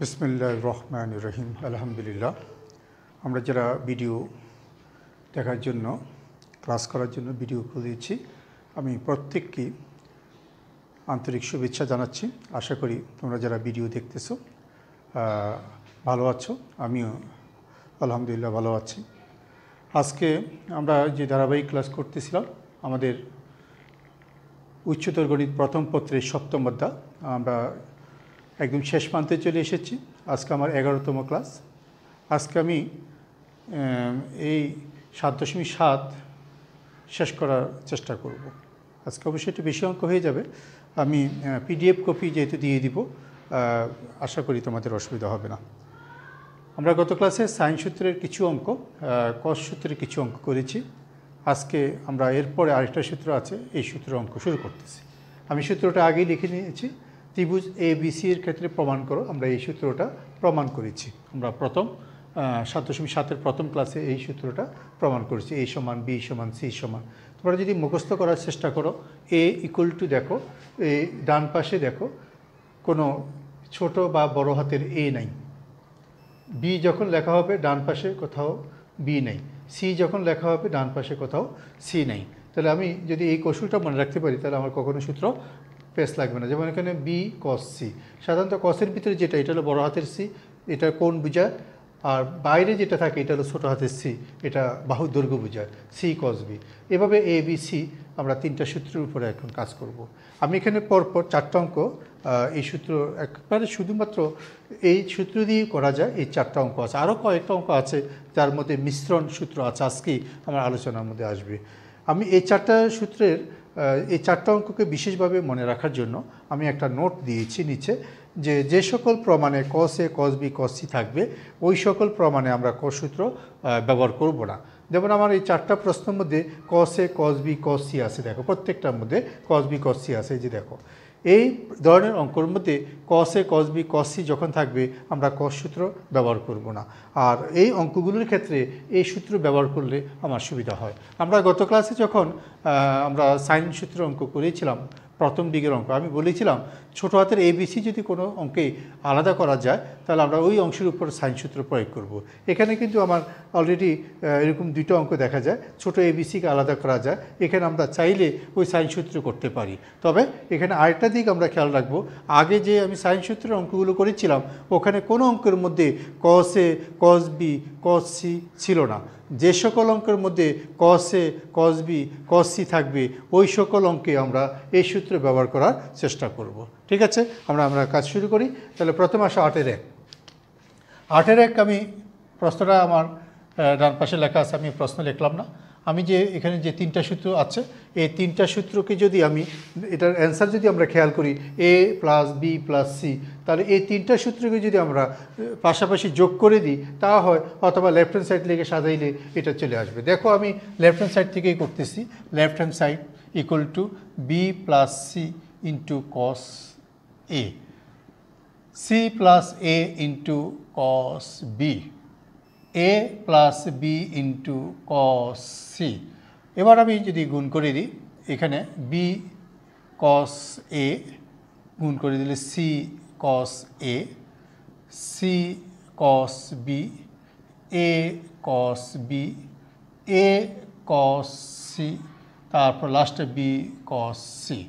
বিসমিল্লাহির রহমানির রহিম। আলহামদুলিল্লাহ। আমরা যারা ভিডিও দেখার জন্য ক্লাস করার জন্য ভিডিও খুলেছি, আমি প্রত্যেককে আন্তরিক শুভেচ্ছা জানাচ্ছি। আশা করি তোমরা যারা ভিডিও দেখতেছো ভালো আছো, আমিও আলহামদুলিল্লাহ ভালো আছি। আজকে আমরা যে ধারাবাহিক ক্লাস করতেছিলাম, আমাদের উচ্চতর গণিত প্রথম পত্রের ৭ম অধ্যায় আমরা একদম শেষ প্রান্তে চলে এসেছি। আজকে আমার 11তম ক্লাস। আজকে আমি এই ৭.৭ শেষ করার চেষ্টা করব। আজকে অবশ্যই একটু বেশি অঙ্ক হয়ে যাবে। আমি পিডিএফ কপি যেহেতু দিয়ে দিব, আশা করি তোমাদের অসুবিধা হবে না। আমরা গত ক্লাসে সাইন সূত্রের কিছু অঙ্ক, কস সূত্রের কিছু অঙ্ক করেছি। আজকে আমরা এরপরে আরেকটা সূত্র আছে, এই সূত্রের অঙ্ক শুরু করতেছি। আমি সূত্রটা আগেই লিখে নিয়েছি। ত্রিভুজ এ বি সি এর ক্ষেত্রে প্রমাণ করো, আমরা এই সূত্রটা প্রমাণ করেছি। আমরা প্রথম ৭.৭-এর প্রথম ক্লাসে এই সূত্রটা প্রমাণ করেছি। এ সমান বি সমান সি সমান। তোমরা যদি মুখস্থ করার চেষ্টা করো, এ ইকুয়াল টু দেখো, এই ডান পাশে দেখো কোনো ছোট বা বড় হাতের এ নাই। বি যখন লেখা হবে ডান পাশে কোথাও বি নেই। সি যখন লেখা হবে ডান পাশে কোথাও সি নেই। তাহলে আমি যদি এই কৌশলটা মনে রাখতে পারি, তাহলে আমার কখনো সূত্র পেস লাগবে না। যেমন এখানে বি কস সি, সাধারণত কসের ভিতরে যেটা, এটা হলো বড় হাতের সি, এটা কোণ বোঝায়। আর বাইরে যেটা থাকে এটা হলো ছোটো হাতের সি, এটা বাহুর দৈর্ঘ্য বোঝায়, সি কস বি। এভাবে এ বি সি আমরা তিনটা সূত্রের উপরে এখন কাজ করব। আমি এখানে পরপর 4টা অঙ্ক এই সূত্র একবারে শুধুমাত্র এই সূত্র দিয়ে করা যায়। এই 4টা অঙ্ক আছে, আরও কয়েকটা অঙ্ক আছে যার মধ্যে মিশ্রণ সূত্র আছে, আজকেই আমার আলোচনার মধ্যে আসবে। আমি এই 4টা সূত্রের এই 4টা অঙ্ককে বিশেষভাবে মনে রাখার জন্য আমি একটা নোট দিয়েছি নিচে, যে সকল প্রমাণে কস A cos B cos C থাকবে, ওই সকল প্রমাণে আমরা কস সূত্র ব্যবহার করব না। যেমন আমার এই 4টা প্রশ্নের মধ্যে কস A cos B cos C আছে, দেখো প্রত্যেকটার মধ্যে কস বি কস সি আছে। যে দেখো এই ধরনের অঙ্কের মধ্যে কস A cos B cos C যখন থাকবে, আমরা কস সূত্র ব্যবহার করব না। আর এই অঙ্কগুলোর ক্ষেত্রে এই সূত্র ব্যবহার করলে আমার সুবিধা হয়। আমরা গত ক্লাসে যখন আমরা সাইন সূত্র অঙ্ক করেছিলাম, প্রথম দিকের অঙ্ক, আমি বলেছিলাম ছোটো হাতের এবিসি যদি কোনো অঙ্কে আলাদা করা যায়, তাহলে আমরা ওই অংশের উপর সাইন সূত্র প্রয়োগ করব। এখানে কিন্তু আমার অলরেডি এরকম 2টা অঙ্ক দেখা যায়, ছোটো এবিসিকে আলাদা করা যায়। এখানে আমরা চাইলে ওই সাইন সূত্র করতে পারি। তবে এখানে আরেকটা দিক আমরা খেয়াল রাখবো, আগে যে আমি সাইন সূত্রের অঙ্কগুলো করেছিলাম, ওখানে কোনো অঙ্কের মধ্যে কস A cos B cos C ছিল না। যে সকল অঙ্কের মধ্যে কস A cos B cos C থাকবে, ওই সকল অঙ্কে আমরা এই সূত্র ব্যবহার করার চেষ্টা করব। ঠিক আছে, আমরা কাজ শুরু করি। তাহলে প্রথমে আসো 8-এর 1। 8-এর 1 আমি প্রশ্নটা আমার ডান পাশে লেখা আছে, আমি প্রশ্ন লিখলাম না। আমি যে এখানে যে 3টা সূত্র আছে, এই 3টা সূত্রকে যদি আমি এটার অ্যান্সার যদি আমরা খেয়াল করি, এ প্লাস বি প্লাস সি, তাহলে এই 3টা সূত্রকে যদি আমরা পাশাপাশি যোগ করে দিই তা হয়, অথবা লেফট হ্যান্ড সাইড লেগে সাজাইলে এটা চলে আসবে। দেখো আমি লেফট হ্যান্ড সাইড থেকেই করতেছি। Left hand side equal to B plus C into cos A, C plus A into cos B, A plus B into cos C. এবার আমি যদি গুণ করে দিই, এখানে বি কস এ গুণ করে দিলে সি কস এ, সি কস বি, এ কস বি, এ কস সি, তারপর লাস্টে বি কস সি।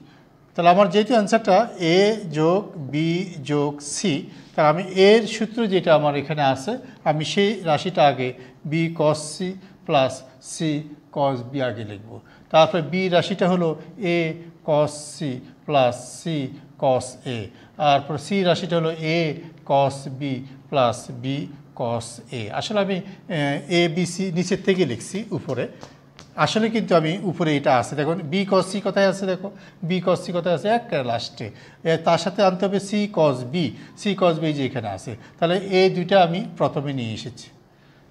তাহলে আমার যেহেতু অ্যান্সারটা এ যোগ বি যোগ সি, তাহলে আমি এর সূত্র যেটা আমার এখানে আছে, আমি সেই রাশিটা আগে B cos C plus C cos B আগে লিখব। তারপরে বি রাশিটা হলো A cos C plus C cos A, তারপর সি রাশিটা হলো A cos B plus B cos A. আসলে আমি এ বি সি নিচের থেকে লিখছি উপরে, আসলে কিন্তু আমি উপরে এটা আছে। দেখুন বি কস সি কোথায় আছে, দেখো বি কস সি কোথায় আছে, এক লাস্টে। তার সাথে আনতে হবে C cos B, C cos B যে এখানে আছে। তাহলে এই দুইটা আমি প্রথমে নিয়ে এসেছি।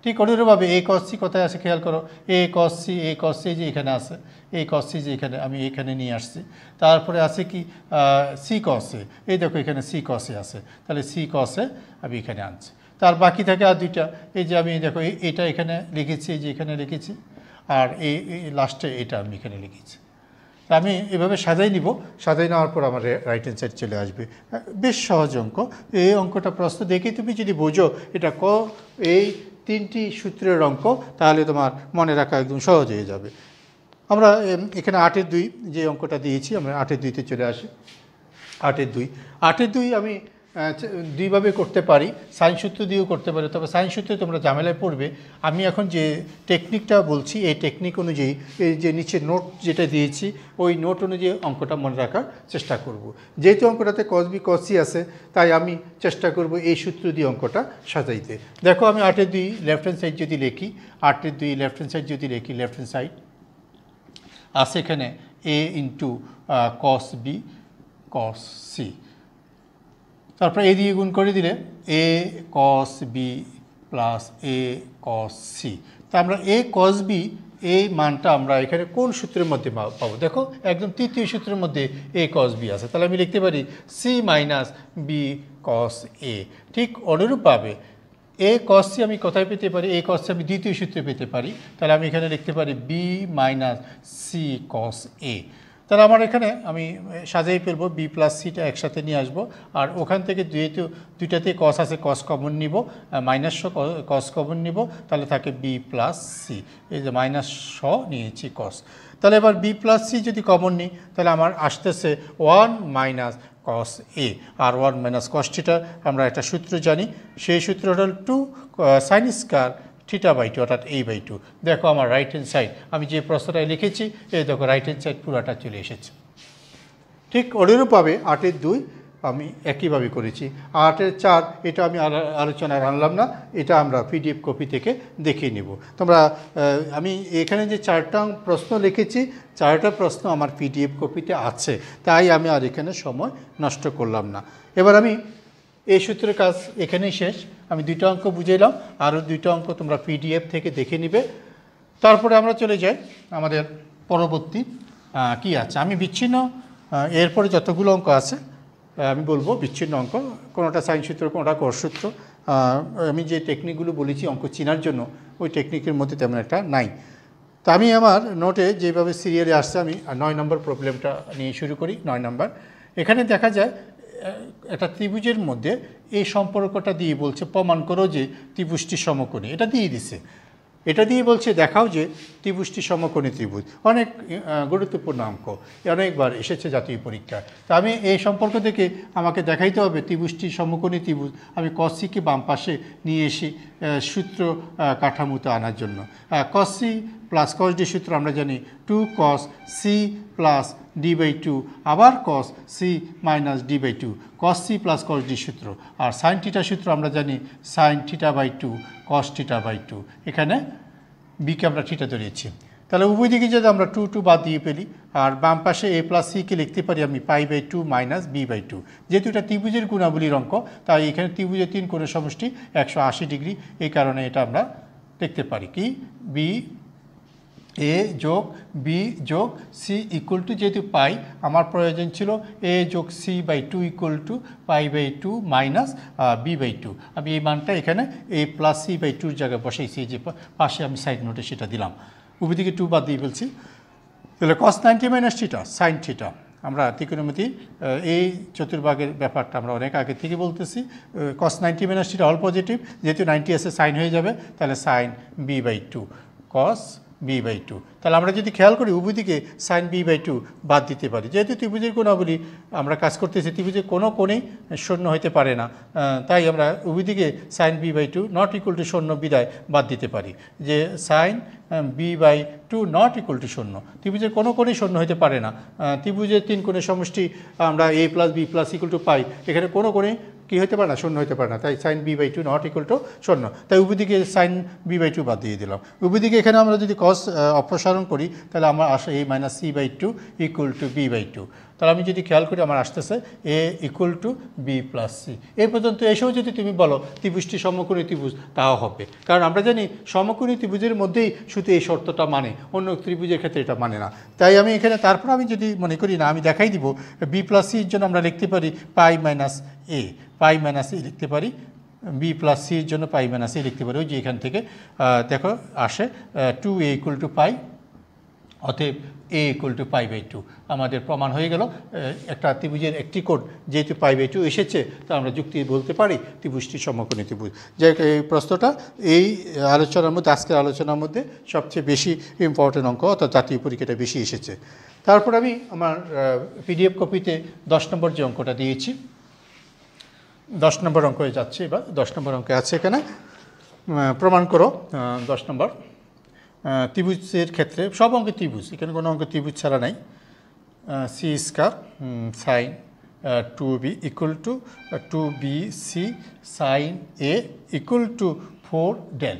ঠিক অনুরূপভাবে এ কস সি কোথায় আছে খেয়াল করো, এ কস সি যে এখানে আছে, এই কস সি যে এখানে, আমি এখানে নিয়ে আসছি। তারপরে আছে কি সি কসে, এই দেখো এখানে সি কসে আছে, তাহলে সি কসে আমি এখানে আনছি। তার বাকি থাকে আর দুইটা, এই যে আমি দেখো এটা এখানে লিখেছি, এই যে এখানে লিখেছি, আর এই লাস্টে এটা আমি এখানে লিখেছি। আমি এভাবে সাজাই নিব, সাজাই নেওয়ার পর আমার রাইট হ্যান্ড সাইড চলে আসবে। বেশ সহজ অঙ্ক। এই অঙ্কটা প্রশ্ন দেখেই তুমি যদি বোঝো এটা এই 3টি সূত্রের অঙ্ক, তাহলে তোমার মনে রাখা একদম সহজ হয়ে যাবে। আমরা এখানে 8-এর 2 যে অঙ্কটা দিয়েছি, আমরা 8-এর 2-তে চলে আসি। 8-এর 2 আমি দুইভাবে করতে পারি, সাইন সূত্র দিয়েও করতে পারি, তবে সাইন সূত্রে তোমরা ঝামেলায় পড়বে। আমি এখন যে টেকনিকটা বলছি এই টেকনিক অনুযায়ী, এই যে নিচে নোট যেটা দিয়েছি ওই নোট অনুযায়ী অঙ্কটা মনে রাখার চেষ্টা করব। যেহেতু অঙ্কটাতে cos b cos c আছে, তাই আমি চেষ্টা করব এই সূত্র দিয়ে অঙ্কটা সাজাইতে। দেখো আমি 8-এর 2 লেফট হ্যান্ড সাইড যদি লিখি, 8-এর 2 লেফট হ্যান্ড সাইড যদি লিখি, লেফট হ্যান্ড সাইড আছে এখানে a into cos b cos c, তারপরে এ দিয়ে গুণ করে দিলে a cos b plus a cos c। তা আমরা a cos b এই মানটা আমরা এখানে কোন সূত্রের মধ্যে পাবো? দেখো একদম তৃতীয় সূত্রের মধ্যে a cos b আছে, তাহলে আমি লিখতে পারি c minus b cos a। ঠিক অনুরূপভাবে a cos c আমি কোথায় পেতে পারি? a cos c আমি দ্বিতীয় সূত্রে পেতে পারি, তাহলে আমি এখানে লিখতে পারি b minus c cos a। তাহলে আমার এখানে আমি সাজাই ফেলবো, বি প্লাস সিটা একসাথে নিয়ে আসবো, আর ওখান থেকে যেহেতু দুইটাতে কস আছে কস কমন নিব, মাইনাস কস কমন নিব, তাহলে থাকে বি প্লাস সি। এই যে মাইনাস নিয়েছি কস, তাহলে এবার বি প্লাস সি যদি কমন নিই তাহলে আমার আসতেছে 1 minus cos a, R 1 minus cos theta আমরা একটা সূত্র জানি, সেই সূত্র হল 2 সাইন স্কয়ার থিটা বাই 2 অর্থাৎ a/2। দেখো আমার রাইট হ্যান্ড সাইড আমি যে প্রশ্নটায় লিখেছি, এই দেখো রাইট হ্যান্ড সাইড পুরোটা চলে এসেছে। ঠিক অনুরূপভাবে 8-এর 2 আমি একইভাবে করেছি। 8-এর 4 এটা আমি আলোচনায় আনলাম না, এটা আমরা পিডিএফ কপি থেকে দেখে নেব। তোমরা আমি এখানে যে 4টা প্রশ্ন লিখেছি, 4টা প্রশ্ন আমার পিডিএফ কপিতে আছে, তাই আমি আর এখানে সময় নষ্ট করলাম না। এবার আমি এই সূত্রের কাজ এখানেই শেষ। আমি 2টা অঙ্ক বুঝাইলাম, আরও 2টা অঙ্ক তোমরা পিডিএফ থেকে দেখে নিবে। তারপরে আমরা চলে যাই আমাদের পরবর্তী কি আছে। আমি বিচ্ছিন্ন এরপরে যতগুলো অঙ্ক আছে আমি বলবো বিচ্ছিন্ন অঙ্ক, কোনোটা সাইন সূত্র, কোনোটা কস সূত্র। আমি যে টেকনিকগুলো বলেছি অঙ্ক চেনার জন্য, ওই টেকনিকের মধ্যে তেমন একটা নাই। তো আমি আমার নোটে যেভাবে সিরিয়ালে আসছে আমি 9 নম্বর প্রবলেমটা নিয়ে শুরু করি। 9 নম্বর, এখানে দেখা যায় একটা ত্রিভুজের মধ্যে এই সম্পর্কটা দিয়ে বলছে প্রমাণ করো যে ত্রিভুজটি সমকোণী। এটা দিয়ে দিছে, এটা দিয়ে বলছে দেখাও যে ত্রিভুজটি সমকোণী ত্রিভুজ। অনেক গুরুত্বপূর্ণ অঙ্ক, অনেকবার এসেছে জাতীয় পরীক্ষায়। তো আমি এই সম্পর্ক থেকে আমাকে দেখাইতে হবে ত্রিভুজটি সমকোণী ত্রিভুজ। আমি cos c কে বাম পাশে নিয়ে এসে সূত্র কাঠামোতে আনার জন্য cos c plus cos d সূত্র আমরা জানি 2 cos c প্লাস d/2, আবার cos c minus d/2, cos c plus cos d সূত্র। আর সাইন থিটা সূত্র আমরা জানি সাইন থিটা/2 cos থিটা/2। এখানে বিকে আমরা থিটা ধরিয়েছি, তাহলে উভয় দিকে যদি আমরা 2 বাদ দিয়ে ফেলি, আর বাম পাশে a প্লাস সিকে লিখতে পারি আমি π/2 মাইনাস b/2। যেহেতু এটা ত্রিভুজের গুণাবলীর অঙ্ক, তাই এখানে ত্রিভুজের 3 কোণের সমষ্টি 180 ডিগ্রি, এই কারণে এটা আমরা দেখতে পারি কি বি এ যোগ বি যোগ সি ইকুয়াল টু, যেহেতু পাই আমার প্রয়োজন ছিল a যোগ c/2 equal to π/2 minus b/2। আমি এই মানটা এখানে a প্লাস c/2 জায়গায় বসাইছি, যে পাশে আমি সাইড নোটে সেটা দিলাম, উভয় দিকে 2 বাদ দিয়ে ফেলছি। তাহলে cos 90 minus theta sine theta, আমরা ত্রিকোণমিতি এই চতুর্ভাগের ব্যাপারটা আমরা অনেক আগে থেকে বলতেছি। cos 90 minus theta all positive, যেহেতু 90 আছে সাইন হয়ে যাবে, তাহলে সাইন b/2 cos b/2। তাহলে আমরা যদি খেয়াল করি উভয় দিকে সাইন b/2 বাদ দিতে পারি, যেহেতু ত্রিভুজের গুণাবলী আমরা কাজ করতেছি, ত্রিভুজের কোনো কোণেই শূন্য হতে পারে না, তাই আমরা উভয় দিকে sign b/2 not equal to শূন্য বিদায় বাদ দিতে পারি, যে sign b/2 not equal to শূন্য। ত্রিভুজের কোনো কোণেই শূন্য হতে পারে না, ত্রিভুজের 3 কোণের সমষ্টি আমরা a plus b plus equal to pi, এখানে কোনো কোণে কী হতে পারে না, শূন্য হতে পারে না, তাই sign b/2 not equal to শূন্য, তাই উভয় দিকে সাইন b/2 বাদ দিয়ে দিলাম। উভয় দিকে এখানে আমরা যদি cos অপসারণ করি তাহলে আমার আসে a minus c/2 equal to b/2। তাহলে আমি যদি খেয়াল করি আমার আসতেছে a equal to b plus C. এই পর্যন্ত এসেও যদি তুমি বলো ত্রিভুজটি সমকোণী ত্রিভুজ, তাও হবে, কারণ আমরা জানি সমকোণী ত্রিভুজের মধ্যেই শুধু এই শর্তটা মানে, অন্য ত্রিভুজের ক্ষেত্রে এটা মানে না। তাই আমি এখানে তারপর আমি যদি মনে করি না, আমি দেখাই দিব b প্লাস সির জন্য আমরা লিখতে পারি π মাইনাস এ লিখতে পারি, বি প্লাস সির জন্য π মাইনাস এ লিখতে পারি, ওই যে এখান থেকে দেখো আসে 2a ইকুয়াল টু পাই অতএব a = π/2 আমাদের প্রমাণ হয়ে গেল একটা ত্রিভুজের একটি কোণ যেহেতু π/2 এসেছে তা আমরা যুক্তি বলতে পারি ত্রিভুজটি সমকোণী ত্রিভুজ। যে এই প্রশ্নটা এই আলোচনার মধ্যে আজকের আলোচনার মধ্যে সবচেয়ে বেশি ইম্পর্টেন্ট অঙ্ক অর্থাৎ জাতীয় পরীক্ষাটা বেশি এসেছে। তারপর আমি আমার PDF কপিতে 10 নম্বর যে অঙ্কটা দিয়েছি 10 নম্বর অঙ্কে যাচ্ছে। এবার 10 নম্বর অঙ্কে আছে এখানে প্রমাণ করো 10 নম্বর ত্রিভুজের ক্ষেত্রে সব অঙ্কে ত্রিভুজ, এখানে কোনো অঙ্ক ত্রিভুজ ছাড়া নাই। c² sin 2b = 2bc sin a = 4 del।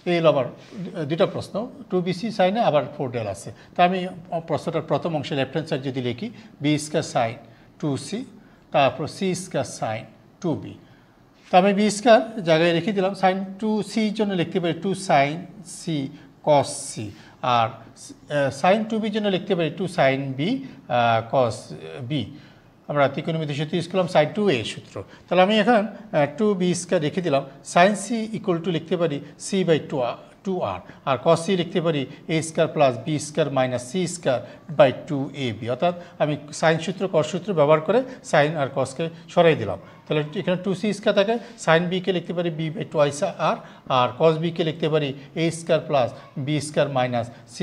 এই হলো আবার দুটা প্রশ্ন, 2bc sin a আবার 4 del আছে। তা আমি প্রশ্নটার প্রথম অংশে লেফট হ্যান্ড সাইড যদি লিখি b² sin 2c তারপর c² sin 2b, তা আমি b² জায়গায় রেখে দিলাম। sin 2c জন্য লিখতে পারি 2 sin c cos c, আর sin 2b জন্য লিখতে পারি 2 sin b cos b। আমরা ত্রিকোণমিতির সূত্র ইউজ করলাম sin 2a সূত্র। তাহলে আমি এখন 2b² রেখে দিলাম। sin c = লিখতে পারি c/2r, আর cos c লিখতে পারি a² + b² - c²/2ab, অর্থাৎ আমি সাইন সূত্র cos সূত্র ব্যবহার করে সাইন আর cosকে সরাই দিলাম। তাহলে এখানে 2c² থাকে, sin b কে লিখতে পারি b/2r, আর cos b কে লিখতে পারি a² + b² - c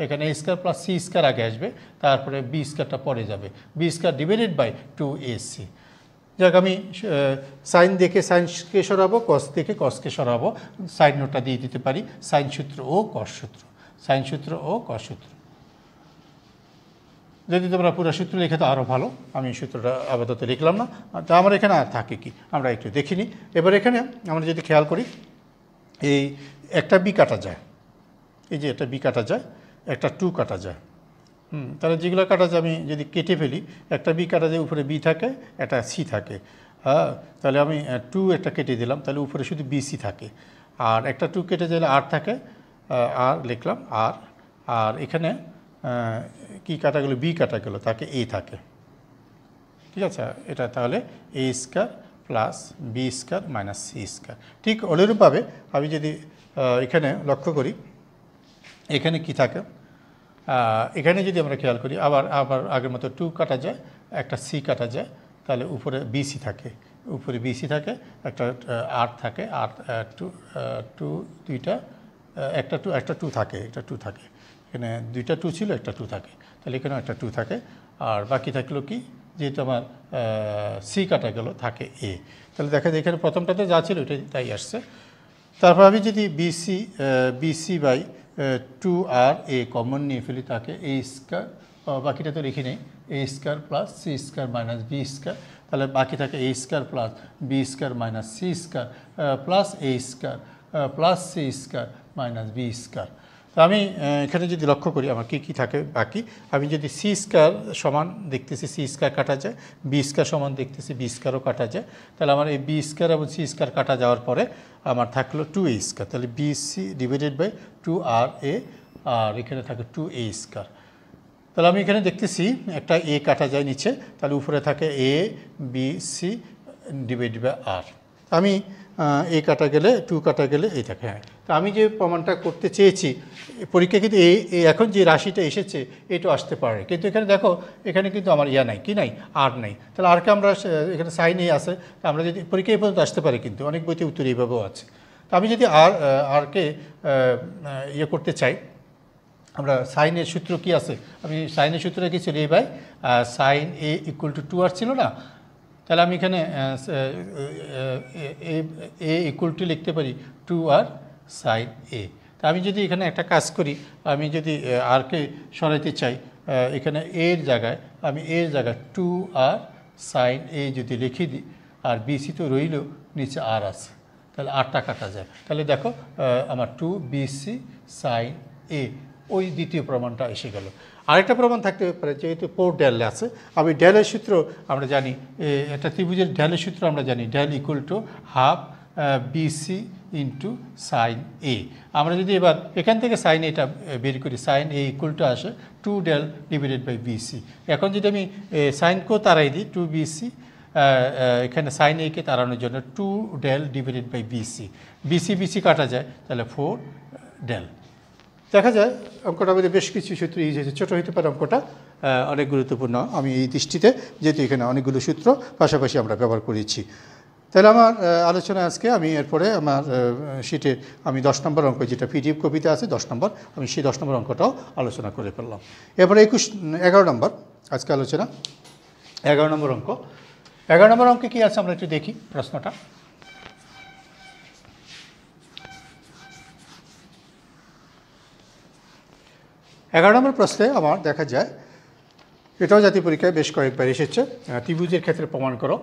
এখানে a² + c² আগে আসবে, তারপরে b²টা পরে যাবে, b² / 2ac। যাক আমি সাইন দেখে সাইনকে সরাবো, কস দেখে কসকে সরাবো, সাইন নোটটা দিয়ে দিতে পারি সাইন সূত্র ও কস সূত্র, সাইন সূত্র ও কস সূত্র। যদি তোমরা পুরো সূত্র লিখে তো আরও ভালো, আমি সূত্রটা আপাতত লিখলাম না। তা আমার এখানে আর থাকে কি আমরা একটু দেখিনি। এবার এখানে আমরা যদি খেয়াল করি এই একটা বি কাটা যায়, এই যে একটা বি কাটা যায়, একটা 2 কাটা যায়। তাহলে যেগুলো কাটা যায় আমি যদি কেটে ফেলি, একটা বি কাটা যায় উপরে বি থাকে, একটা সি থাকে। হ্যাঁ, তাহলে আমি 2 একটা কেটে দিলাম, তাহলে উপরে শুধু বিসি থাকে। আর একটা 2 কেটে গেলে আর থাকে, আর লিখলাম আর, আর এখানে কি কাটা গেল, বি কাটা গেল, তাকে এ থাকে। ঠিক আছে, এটা তাহলে a² + b² - c²। ঠিক অনুরূপভাবে আমি যদি এখানে লক্ষ্য করি এখানে কি থাকে, এখানে যদি আমরা খেয়াল করি আবার আগের মতো 2 কাটা যায়, একটা সি কাটা যায়, তাহলে উপরে বিসি থাকে, উপরে বিসি থাকে, একটা আর থাকে, আর 2 দুইটা, একটা 2 থাকে, একটা 2 থাকে, এখানে দুইটা 2 ছিল, একটা 2 থাকে, তাহলে এখানেও একটা 2 থাকে, আর বাকি থাকলো কি, যেহেতু আমার সি কাটা গেল থাকে এ। তাহলে দেখা যায় এখানে প্রথমটাতে যা ছিল ওইটাই তাই আসছে। তারপর আমি যদি bc/2ra কমন নিয়ে ফেলি, তাকে a², বাকিটা তো লিখি নেই, a² + c² - b², তাহলে বাকি থাকে a² + b² - c² + a² + c² - b²। তো আমি এখানে যদি লক্ষ্য করি আমার কি থাকে বাকি, আমি যদি c² সমান দেখতেছি c² কাটা যায়, b² সমান দেখতেছি b²ও কাটা যায়, তাহলে আমার এই b² এবং c² কাটা যাওয়ার পরে আমার থাকলো 2a², তাহলে bc / 2ra, আর এখানে থাকে 2a²। তাহলে আমি এখানে দেখতেছি একটা এ কাটা যায় নিচে, তাহলে উপরে থাকে a bc / r। আমি এ কাটা গেলে 2 কাটা গেলে এই থাকে। হ্যাঁ, তো আমি যে প্রমাণটা করতে চেয়েছি পরীক্ষা কিন্তু এখন যে রাশিটা এসেছে এটাও আসতে পারে, কিন্তু এখানে দেখো এখানে কিন্তু আমার ইয়া নাই, কি নাই, আর নাই। তাহলে আরকে আমরা এখানে সাইন এ আছে, আমরা যদি পরীক্ষা এই পর্যন্ত আসতে পারে, কিন্তু অনেক বইতে উত্তর এইভাবেও আছে। তো আমি যদি আরকে ইয়ে করতে চাই, আমরা সাইনের সূত্র কি আছে, আমি সাইনের সূত্র রেখেছি a/sin a = 2r ছিল না, তাহলে আমি এখানে a = লিখতে পারি 2r sin a। তা আমি যদি এখানে একটা কাজ করি, আমি যদি আরকে সরাইতে চাই, এখানে এর জায়গায় আমি 2r sin a যদি লিখে দিই, আর বিসি তো রইল, নিচে আর আছে, তাহলে আরটা কাটা যায়। তাহলে দেখো আমার 2bc sin a, ওই দ্বিতীয় প্রমাণটা এসে গেল। আরেকটা প্রমাণ থাকতে পারে, যেহেতু 4 del আছে, আমি ডেলের সূত্র আমরা জানি, একটা ত্রিভুজের ডেলের সূত্র আমরা জানি, del = ½ bc × sin a। আমরা যদি এবার এখান থেকে সাইন এটা বের করি, সাইন a = আসে 2 del / bc। এখন যদি আমি সাইনকেও তাড়াই দিই 2bc, এখানে সাইন a কে তাড়ানোর জন্য 2 del / bc, bc কাটা যায়, তাহলে 4 del। দেখা যায় অঙ্কটার মধ্যে বেশ কিছু সূত্র ইউজ হয়েছে, ছোটো হতে পারে অঙ্কটা অনেক গুরুত্বপূর্ণ আমি এই দৃষ্টিতে, যেহেতু এখানে অনেকগুলো সূত্র পাশাপাশি আমরা ব্যবহার করেছি। তাহলে আমার আলোচনা আজকে আমি এরপরে আমার শিটে আমি 10 নম্বর অঙ্ক, যেটা পিডিএফ কপিতে আছে 10 নম্বর, আমি সেই 10 নম্বর অঙ্কটাও আলোচনা করে ফেললাম। এরপরে 11 নম্বর আজকে আলোচনা, 11 নম্বর অঙ্ক। 11 নম্বর অঙ্কে কী আছে আমরা একটু দেখি প্রশ্নটা। এগারো নম্বর প্রশ্নে আমার দেখা যায়, এটাও জাতীয় পরীক্ষায় বেশ কয়েকবার এসেছে। ত্রিভুজের ক্ষেত্রে প্রমাণ করো,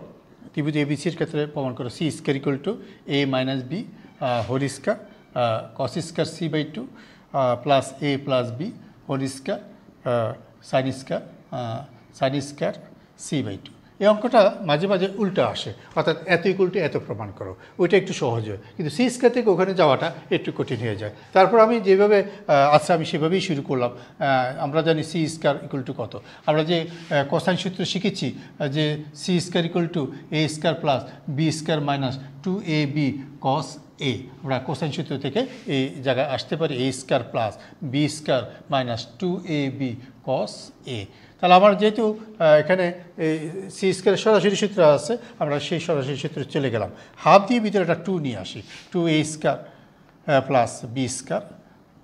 ত্রিভুজ এবিসির ক্ষেত্রে প্রমাণ করো C square equal to a minus B whole square cos square C by 2 plus a plus B whole square sine square C by 2। এই অঙ্কটা মাঝে মাঝে উল্টো আসে, অর্থাৎ এত ইকুয়াল টু এত প্রমাণ করো, ওইটা একটু সহজ হয়, কিন্তু সি স্কয়ার থেকে ওখানে যাওয়াটা একটু কঠিন হয়ে যায়। তারপর আমি যেভাবে আছে আমি সেভাবেই শুরু করলাম। আমরা জানি সি স্কয়ার ইকুয়াল টু কত, আমরা যে কোসাইন সূত্র শিখেছি যে c square equal to a square plus b square minus 2ab cos a, আমরা কোসাইন সূত্র থেকে এই জায়গায় আসতে পারি a square plus b square minus 2ab cos a. তাহলে আমার যেহেতু এখানে এই সি স্কয়ারের সরাসরি সূত্র আছে, আমরা সেই সরাসরি সূত্রে চলে গেলাম। হাফ দিয়ে ভিতরে একটা 2 নিয়ে আসি, 2a square plus b square,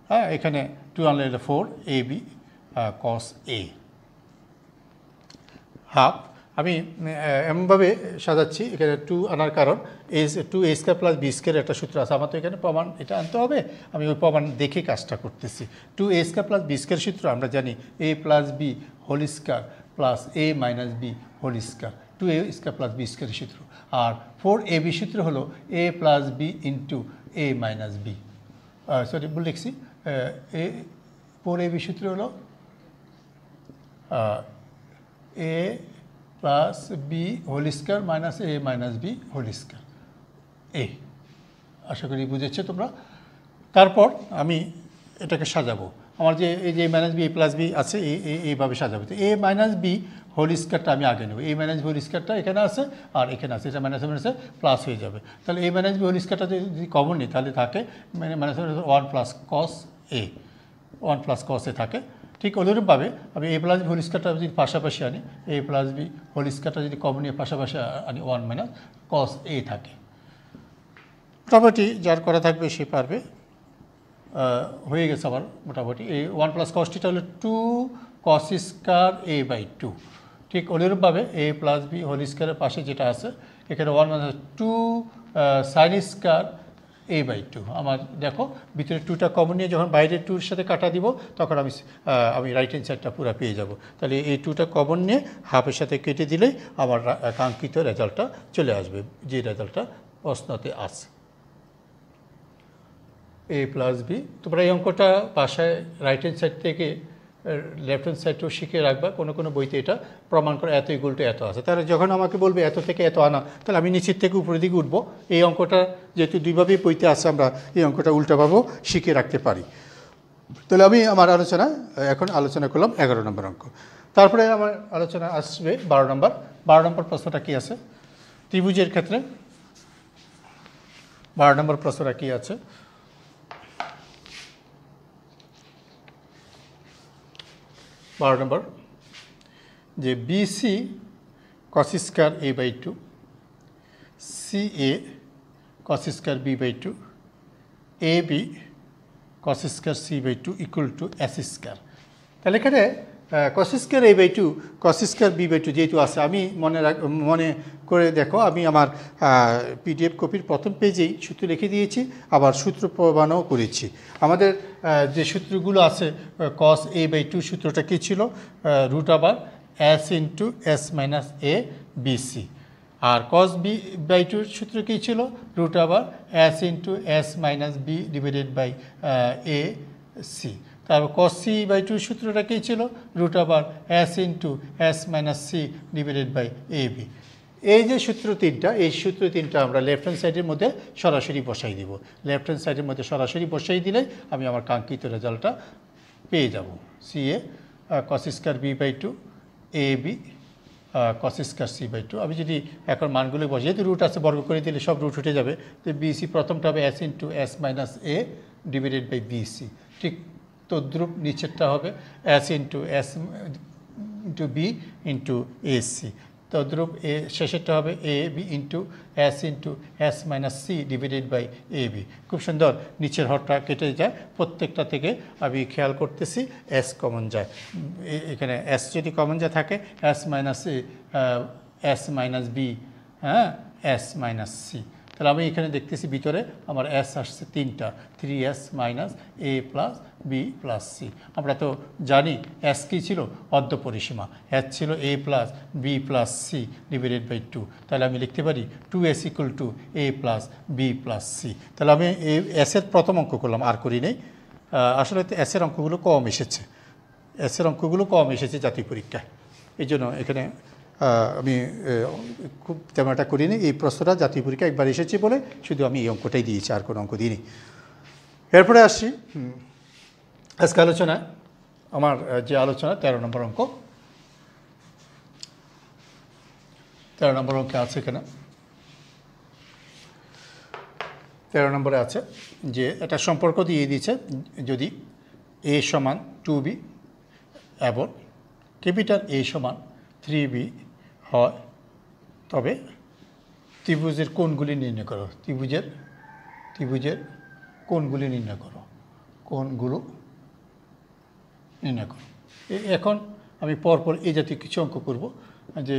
হ্যাঁ এখানে 2 আনলে 4ab কস এ হাফ। আমি এমনভাবে সাজাচ্ছি, এখানে 2 আনার কারণ এই 2a স্কয়ার প্লাস বি স্কয়ারের একটা সূত্র আছে, আমার তো এখানে প্রমাণ এটা আনতে হবে, আমি ওই প্রমাণ দেখে কাজটা করতেছি। 2a square plus b square সূত্র আমরা জানি a plus B whole square plus a minus B whole square, 2a square plus b স্কয়ারের সূত্র। আর 4ab সূত্র হলো a plus B into a minus b, sorry ভুল লিখছি, 4ab সূত্র হলো a plus B whole square minus a minus B whole square এ। আশা করি বুঝেছো তোমরা। তারপর আমি এটাকে সাজাবো, আমার যে এই যে minus B A plus B আছে এইভাবে সাজাবো। তো এ মাইনাস বি হোল স্কয়ারটা আমি আগে নেব, এ মাইনাস বি হোল স্কয়ারটা এখানে আছে আর এখানে আছে, এটা মাইনাস মাইনাসে প্লাস হয়ে যাবে। তাহলে এ মাইনাস বি হোল স্কয়ারটা যদি কমন নিই তাহলে থাকে মাইনাস 1 প্লাস কস এ, 1 প্লাস কস এ থাকে। ঠিক অনুরূপভাবে আমি এ প্লাস বি হোল স্কয়ারটা যদি পাশাপাশি আনি, এ প্লাস বি হোল স্কয়ারটা যদি কমন নিয়ে পাশাপাশি আনি 1 মাইনাস কস এ থাকে। মোটামুটি যার করা থাকবে সে পারবে, হয়ে গেছে আমার মোটামুটি। এই 1 প্লাস কস টিটা হলো 2 কস স্কয়ার এ বাই 2। ঠিক অনুরূপভাবে এ প্লাস বি হোল স্কয়ারের পাশে যেটা আছে এখানে 1 minus 2 sine square A by 2। আমার দেখো ভিতরে 2টা কমন নিয়ে যখন বাইরের 2-র সাথে কাটা দিব তখন আমি রাইট হ্যান্ড সাইডটা পুরো পেয়ে যাব। তাহলে এই 2টা কমন নিয়ে হাফের সাথে কেটে দিলেই আমার কাঙ্ক্ষিত রেজাল্টটা চলে আসবে, যে রেজাল্টটা প্রশ্নতে আছে। এ প্লাস বি, তোমরা এই অঙ্কটা বাসায় রাইট হ্যান্ড সাইড থেকে লেফট হ্যান্ড সাইডটাও শিখে রাখবা, কোনো কোনো বইতে এটা প্রমাণ করে এত ইকুয়াল টু এত আছে। তাহলে যখন আমাকে বলবে এত থেকে এত আনা, তাহলে আমি নিচের থেকে উপরের দিকে উঠবো। এই অঙ্কটা যেহেতু দুইভাবেই বইতে আছে, আমরা এই অঙ্কটা উল্টাভাবেও শিখে রাখতে পারি। তাহলে আমি আমার এখন আলোচনা করলাম 11 নম্বর অঙ্ক। তারপরে আমার আলোচনা আসবে 12 নম্বর। 12 নম্বর প্রশ্নটা কী আছে ত্রিভুজের ক্ষেত্রে? 12 নম্বর প্রশ্নটা কী আছে? বারো নম্বর যে BC cos square A by 2 C A cos square B by 2 A B cos square C by 2 equal to S square. তাহলে এখানে cos square A by 2 cos square B by 2 যেহেতু আছে, আমি মনে করে দেখো আমি আমার পিডিএফ কপির প্রথম পেজেই সূত্র লিখে দিয়েছি, আবার সূত্র প্রমাণও করেছি। আমাদের যে সূত্রগুলো আছে, কস এ বাই 2 সূত্রটা কী ছিল? রুট আবার S into S minus A B C. আর কস বি বাই 2 সূত্র কী ছিল? রুট আবার S into S minus B divided by A C. তারপর কস সি বাই 2 সূত্রটা কী ছিল? রুট আবার S into S minus C divided by A B. এই যে সূত্র তিনটা, এই সূত্র তিনটা আমরা লেফট হ্যান্ড সাইডের মধ্যে সরাসরি বসাই দিব। লেফট হ্যান্ড সাইডের মধ্যে সরাসরি বসাই দিলে আমি আমার কাঙ্ক্ষিত রেজাল্টটা পেয়ে যাব। C A cos square B by 2 A B cos square C by 2। আমি যদি এখন মানগুলো বসে, যেহেতু রুট আছে বর্গ করে দিলে সব রুট উঠে যাবে, তো বিসি প্রথমটা হবে s into S minus a divided by bc. ঠিক তদ্রূপ নিচেরটা হবে s into b into ac, তদ্রূপ শেষেরটা হবে a b into S minus C divided by A b. খুব সুন্দর, নিচের হরটা কেটে যায়, প্রত্যেকটা থেকে আমি খেয়াল করতেছি এস কমন যায়। এখানে এস যদি কমন যায় থাকে এস মাইনাস বি, হ্যাঁ, এস মাইনাস সি। তাহলে আমি এখানে দেখতেছি ভিতরে আমার এস আসছে 3টা, 3s minus a plus b plus c. আমরা তো জানি এস কী ছিল, অর্ধপরিসীমা, এস ছিল a plus b plus c divided by 2। তাহলে আমি লিখতে পারি 2s equal to a plus b plus c. তাহলে আমি এই এসের প্রথম অঙ্ক করলাম, আর করি নেই। আসলে এসের অঙ্কগুলো কম এসেছে, জাতীয় পরীক্ষায়, এই জন্য এখানে আমি খুব তেমন একটা করিনি। এই প্রশ্নটা জাতীয় পরীক্ষা একবার এসেছে বলে শুধু আমি এই অঙ্কটাই দিয়েছি, আর কোনো অঙ্ক দিইনি। এরপরে আসছি আজকে আলোচনায়, আমার যে আলোচনা 13 নম্বর অঙ্ক। 13 নম্বর অঙ্কে আছে এখানে 13 নম্বরে আছে যে একটা সম্পর্ক দিয়ে দিয়েছে, যদি এ সমান 2b এবং ক্যাপিটাল এ সমান 3b হয় তবে ত্রিভুজের কোণগুলি নির্ণয় করো। ত্রিভুজের কোণগুলি নির্ণয় করো, এখন আমি পরপর এই জাতীয় কিছু অঙ্ক করব, যে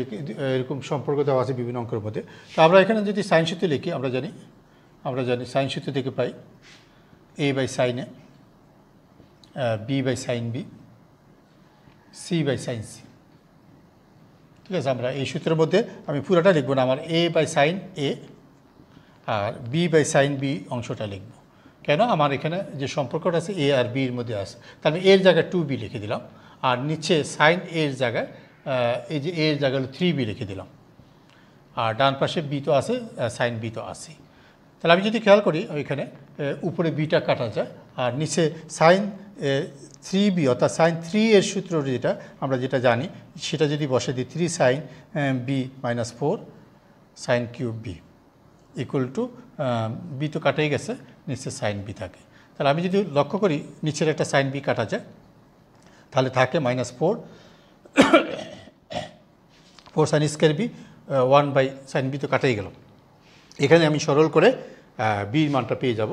এরকম সম্পর্ক দেওয়া আছে বিভিন্ন অঙ্কের মধ্যে। তো আমরা এখানে যদি সাইন সূত্র লিখি, আমরা জানি সাইন সূত্র থেকে পাই a by sine a, b by sine b, c by sine c. ঠিক আছে, আমরা এই সূত্রের মধ্যে আমি পুরোটা লিখব না, আমার এ বাই সাইন এ আর বি বাই সাইন বি অংশটা লিখব। কেন? আমার এখানে যে সম্পর্কটা আছে এ আর বির মধ্যে আছে, তাহলে এর জায়গায় 2b লিখে দিলাম, আর নিচে সাইন এর জায়গায় এই যে এর জায়গায় 3b লিখে দিলাম, আর ডান পাশে বি তো আছে, সাইন বি তো আছে। তাহলে আমি যদি খেয়াল করি ওইখানে উপরে বিটা কাটা যায়, আর নিচে সাইন 3b অর্থাৎ সাইন 3 এর সূত্র যেটা জানি সেটা যদি বসে দিই 3 sine B minus 4 sine cube B equal to B তো কাটাই গেছে, নিচে সাইন বি থাকে। তাহলে আমি যদি লক্ষ্য করি নিচের একটা সাইন বি কাটা যায়, তাহলে থাকে minus 4 sine square B 1 by sine B তো কাটাই গেল। এখানে আমি সরল করে বির মানটা পেয়ে যাব।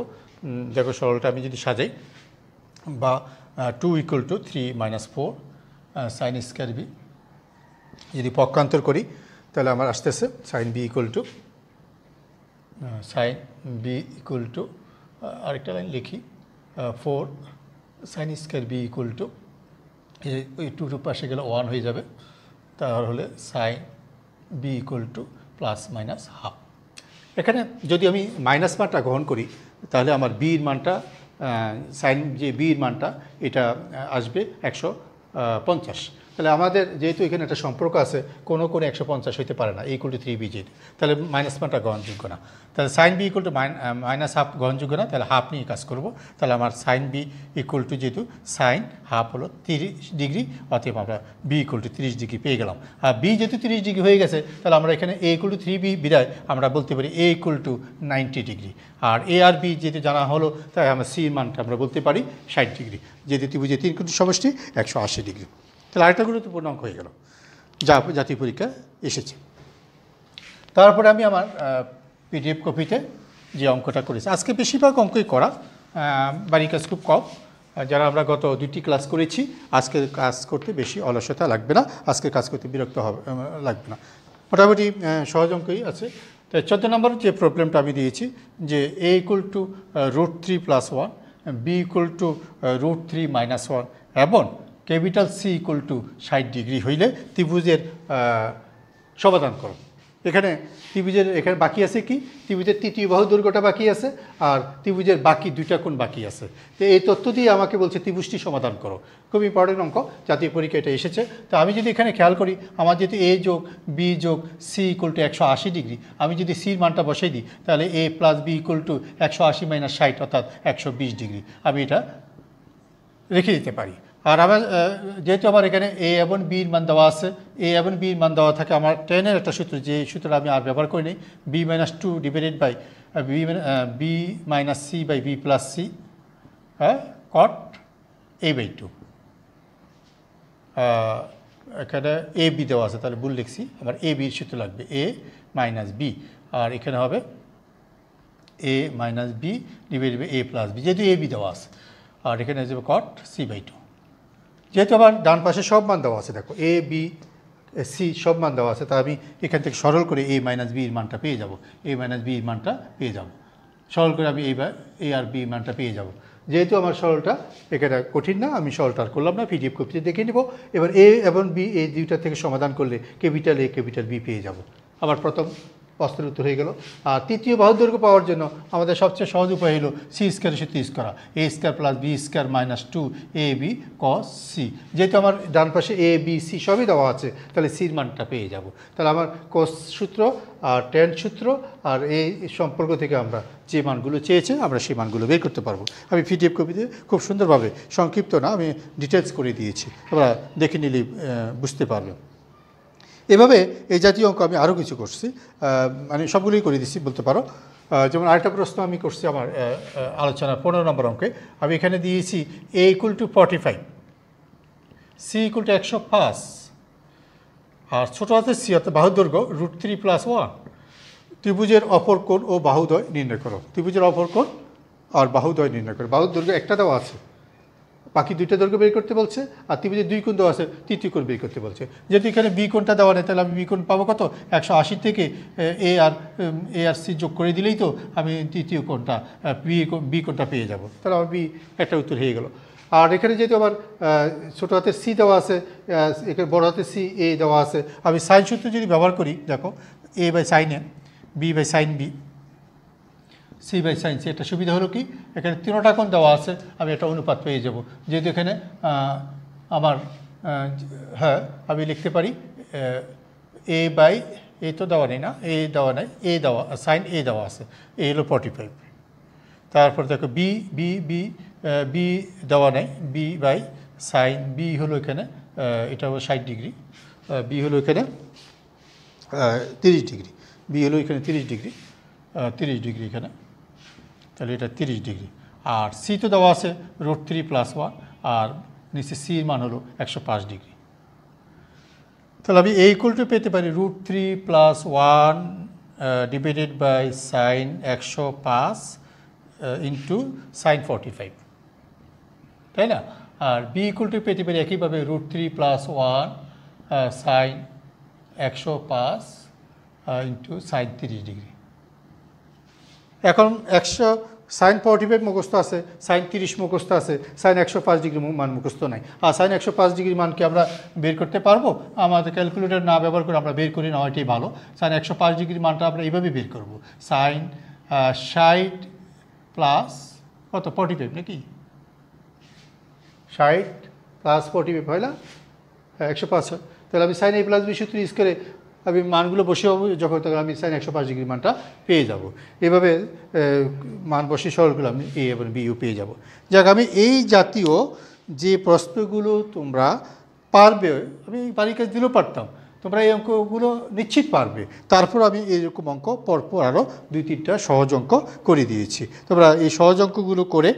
দেখো সরলটা আমি যদি সাজাই, বা 2 equal to 3 minus 4 sine square B, যদি পক্ষান্তর করি তাহলে আমার আসতেছে সাইন বি ইকুয়াল টু আরেকটা লাইন লিখি 4 sine square B equal to ওই 2 পাশে গেলে 1 হয়ে যাবে, তাহলে sine B equal to plus minus half. এখানে যদি আমি মাইনাস মানটা গ্রহণ করি তাহলে আমার বির মানটা সাইন যে বির মানটা এটা আসবে 150। তাহলে আমাদের যেহেতু এখানে একটা সম্পর্ক আছে, কোনো 150 হইতে পারে না, ইকুয়াল টু 3b যেহেতু, তাহলে মাইনাস মানটা গ্রহণযোগ্য না। তাহলে sine B equal to minus half গ্রহণযোগ্য না, তাহলে হাফ নিয়ে কাজ করব। তাহলে আমার সাইন বি ইকুয়াল টু যেহেতু সাইন হাফ হলো 30 ডিগ্রি, অতএব আমরা বি ইকুয়াল টু 30 ডিগ্রি পেয়ে গেলাম। আর বি যেহেতু 30 ডিগ্রি হয়ে গেছে, তাহলে আমরা এখানে এ ইকুয়াল টু 3b বিদায় আমরা বলতে পারি এ ইকুয়াল টু 90 ডিগ্রি। আর এ আর বি যেহেতু জানা হলো, তাই আমরা সির মানটা আমরা বলতে পারি 60 ডিগ্রি, যেহেতু ত্রিভুজের 3 কোণের সমষ্টি 180 ডিগ্রি। তাহলে আরেকটা গুরুত্বপূর্ণ অঙ্ক হয়ে গেল, যা জাতীয় পরীক্ষা এসেছে। তারপরে আমি আমার পিডিএফ কপিতে যে অঙ্কটা করেছি, আজকে বেশিরভাগ অঙ্কই করা, বাড়ির কাজ খুব কম। যারা আমরা গত 2টি ক্লাস করেছি, আজকের কাজ করতে বেশি অলসতা লাগবে না, আজকের কাজ করতে বিরক্ত লাগবে না, মোটামুটি সহজ অঙ্কই আছে। তো 14 নম্বর যে প্রবলেমটা আমি দিয়েছি যে a equal to √3 + 1, b equal to √3 - 1 এবং capital c equal to 60 degree হইলে ত্রিভুজের সমাধান করো। এখানে এখানে বাকি আছে কি, ত্রিভুজের তৃতীয় বাহু দৈর্ঘ্যটা বাকি আছে, আর ত্রিভুজের বাকি 2টা কোণ বাকি আছে। তো এই তথ্য দিয়ে আমাকে বলছে ত্রিভুজটি সমাধান করো। খুব ইম্পর্টেন্ট অঙ্ক, জাতীয় পরীক্ষা এটা এসেছে। তো আমি যদি এখানে খেয়াল করি, আমার যদি এ যোগ বি যোগ সি ইকুয়াল টু 180 ডিগ্রি, আমি যদি সির মানটা বসাই দিই তাহলে এ প্লাস বি ইকুয়াল টু 180 - 60 অর্থাৎ 120 ডিগ্রি আমি এটা রেখে দিতে পারি। আর আমার যেহেতু আমার এখানে এ এবং বির মান দেওয়া আছে, এ এবং বির মান দেওয়া থাকে, আমার টেনের একটা সূত্র, যে সূত্রটা আমি আর ব্যবহার করি নিই, B minus 2 divided by B minus C by B plus C, হ্যাঁ, কট a/2 এখানে এ বি দেওয়া আছে, তাহলে ভুল লিখছি, আমার এ বির সূত্র লাগবে a মাইনাস বি, আর এখানে হবে a minus B divided by a plus B, যেহেতু এ বি দেওয়া আছে, আর এখানে হয়ে যাবে cot c/2। যেহেতু আমার ডান পাশে সব মান দেওয়া আছে, দেখো এ বি সি সব মান দেওয়া আছে, তা আমি এখান থেকে সরল করে a মাইনাস বির মানটা পেয়ে যাব, a মাইনাস বির মানটা পেয়ে যাব, সরল করে আমি এ আর বি মানটা পেয়ে যাব। যেহেতু আমার সরলটা এখানে কঠিন না, আমি সরলটা আর করলাম না, পিডিএফ কপিতে দেখে নেব। এবার এ এবং বি এই দুইটা থেকে সমাধান করলে ক্যাপিটাল এ ক্যাপিটাল বি পেয়ে যাব। আবার প্রথম প্রশ্নের উত্তর হয়ে গেল। আর তৃতীয় বাহুর দৈর্ঘ্য পাওয়ার জন্য আমাদের সবচেয়ে সহজ উপায় হলো সি স্কোয়ারের সাথে ইউজ করা, a square plus b square minus 2ab cos c। যেহেতু আমার ডান পাশে এ বি সি সবই দেওয়া আছে, তাহলে সির মানটা পেয়ে যাব। তাহলে আমার cos সূত্র আর tan সূত্র আর এই সম্পর্ক থেকে আমরা যে মানগুলো চেয়েছে আমরা সেই মানগুলো বের করতে পারবো। আমি পিডিএফ কপিতে খুব সুন্দরভাবে, সংক্ষিপ্ত না, আমি ডিটেলস করে দিয়েছি, তোমরা দেখে নিলেই বুঝতে পারবে। এভাবে এই জাতীয় অঙ্ক আমি আরও কিছু করছি, মানে সবগুলোই করে দিচ্ছি বলতে পারো। যেমন আরেকটা প্রশ্ন আমি করছি আমার আলোচনার 15 নম্বর অঙ্কে, আমি এখানে দিয়েছি a = 45, c = 105, আর ছোটো হাতের c অর্থাৎ বাহুর দৈর্ঘ্য √3 + 1। ত্রিভুজের অপর কোণ ও বাহুদ্বয় নির্ণয় করো। ত্রিভুজের অপর কোণ আর বাহুদ্বয় নির্ণয় করো। বাহুর দৈর্ঘ্য একটা দেওয়া আছে, বাকি দুইটা দৈর্ঘ্য বের করতে বলছে, আর ত্রিভুজের দুই কোণ দেওয়া আছে, তৃতীয় কোণ বের করতে বলছে। যেহেতু এখানে বি কোণটা দেওয়া নেই, তাহলে আমি বি কোণ পাবো কত, 180 থেকে এ আর সি যোগ করে দিলেই তো আমি তৃতীয় কোণটা বি কোণটা পেয়ে যাব। তাহলে আমার বি একটা উত্তর হয়ে গেল। আর এখানে যেহেতু আমার ছোটো হাতের সি দেওয়া আছে, এখানে বড় হাতের সি এ দেওয়া আছে, আমি সাইন সূত্র যদি ব্যবহার করি, দেখো a/sin a, b/sin b, c/sin c, একটা সুবিধা হলো কি, এখানে তিনটা কোণ দেওয়া আছে, আমি একটা অনুপাত পেয়ে যাব। যেহেতু এখানে আমার হ্যাঁ আমি লিখতে পারি a তো দেওয়া নেই, না এ দেওয়া নাই, এ দেওয়া সাইন এ দেওয়া আছে, এ হলো 45। তারপর দেখো বি দেওয়া নাই, b/sin b হলো এখানে, এটা হলো 60 ডিগ্রি, বি হলো এখানে 30 ডিগ্রি, বি হলো এখানে 30 ডিগ্রি, 30 ডিগ্রি এখানে, তাহলে এটা 30 ডিগ্রি। আর সি তো দেওয়া আছে √3 + 1, আর নিচে সির মান হলো 105 ডিগ্রি। তাহলে আমি a = পেতে পারি √3 + 1 divided by sine 105 into sine 45, তাই না? আর b = পেতে পারি একইভাবে √3 + 1 সাইন 105 ইন্টু সাইন 30 ডিগ্রি। এখন সাইন 45 মুখস্থ আছে, সাইন 30 মুখস্থ আছে, সাইন 105 ডিগ্রি মান মুখস্থ নাই। আর সাইন 105 ডিগ্রি মানকে আমরা বের করতে পারবো, আমাদের ক্যালকুলেটর না ব্যবহার করে আমরা বের করি না, এটাই ভালো। সাইন 105 ডিগ্রি মানটা আমরা এইভাবে বের করব, সাইন 60 প্লাস কত 45 নাকি, 60 প্লাস 45 হয় না, 105 হয়। তাহলে আমি সাইন a + b সূত্র ইউজ করে আমি মানগুলো বসে হবো, যখন তখন আমি সাইন 105 ডিগ্রি মানটা পেয়ে যাব। এভাবে মান বসে সরলগুলো আমি এ এবং বিও পেয়ে যাব। যাক, আমি এই জাতীয় যে প্রশ্নগুলো তোমরা পারবে, আমি বাড়ির কাজ দিলেও পারতাম, তোমরা এই অঙ্কগুলো নিশ্চিত পারবে। তারপর আমি এইরকম অঙ্ক পরপর আরও 2-3টা সহজ অঙ্ক করে দিয়েছি। তোমরা এই সহজ অঙ্কগুলো করে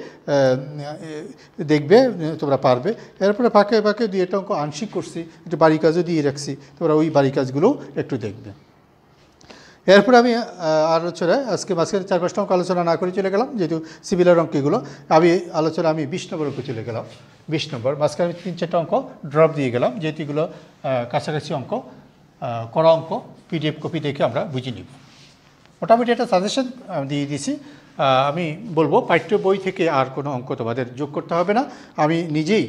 দেখবে তোমরা পারবে। এরপরে ফাঁকে ফাঁকে 2-একটা অঙ্ক আংশিক করছি, একটু বাড়ি কাজও দিয়ে রাখছি, তোমরা ওই বাড়ি কাজগুলোও একটু দেখবে। এরপরে আমি আলোচনা আজকে মাঝখানে 4-5টা অঙ্ক আলোচনা না করে চলে গেলাম, যেহেতু সিমিলার অঙ্কগুলো আমি 20 নম্বর অঙ্ক চলে গেলাম। 20 নম্বর মাঝখানে আমি 3-4টা অঙ্ক ড্রপ দিয়ে গেলাম, যেহেতু এগুলো কাছাকাছি অঙ্ক, করা অঙ্ক, পিডিএফ কপি দেখে আমরা বুঝে নিব। মোটামুটি একটা সাজেশন দিয়ে দিয়েছি। আমি বলবো পাঠ্য বই থেকে আর কোনো অঙ্ক তোমাদের যোগ করতে হবে না। আমি নিজেই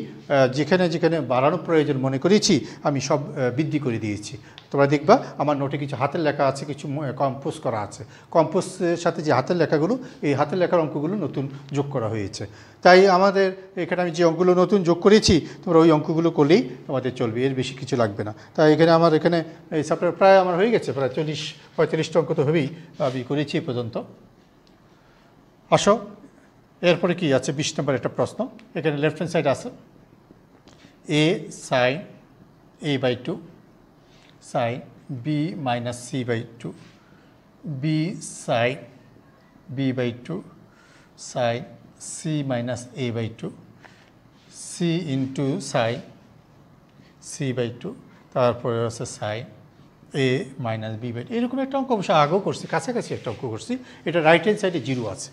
যেখানে যেখানে বাড়ানোর প্রয়োজন মনে করেছি আমি সব বৃদ্ধি করে দিয়েছি। তোমরা দেখবা আমার নোটে কিছু হাতের লেখা আছে, কিছু কম্পোজ করা আছে। কম্পোজের সাথে যে হাতের লেখাগুলো, এই হাতের লেখার অঙ্কগুলো নতুন যোগ করা হয়েছে। তাই আমাদের এখানে আমি যে অঙ্কগুলো নতুন যোগ করেছি, তোমরা ওই অঙ্কগুলো করলেই তোমাদের চলবে, এর বেশি কিছু লাগবে না। তাই এখানে আমার এখানে এই চ্যাপ্টার প্রায় আমার হয়ে গেছে, প্রায় 40-45টা অঙ্ক তো হবেই আমি করেছি এ পর্যন্ত। আসো, এরপরে কি আছে 20 নম্বর একটা প্রশ্ন। এখানে লেফট হ্যান্ড সাইড আছে a sin a/2 sin b - c/2, b sin b/2 sin c - a/2, C into sine c/2, তারপরে আছে সাইন a মাইনাস b/2। এরকম একটা অঙ্ক অবশ্য আগেও করছি, কাছাকাছি একটা অঙ্ক করছি। এটা রাইট হ্যান্ড সাইডে 0 আছে।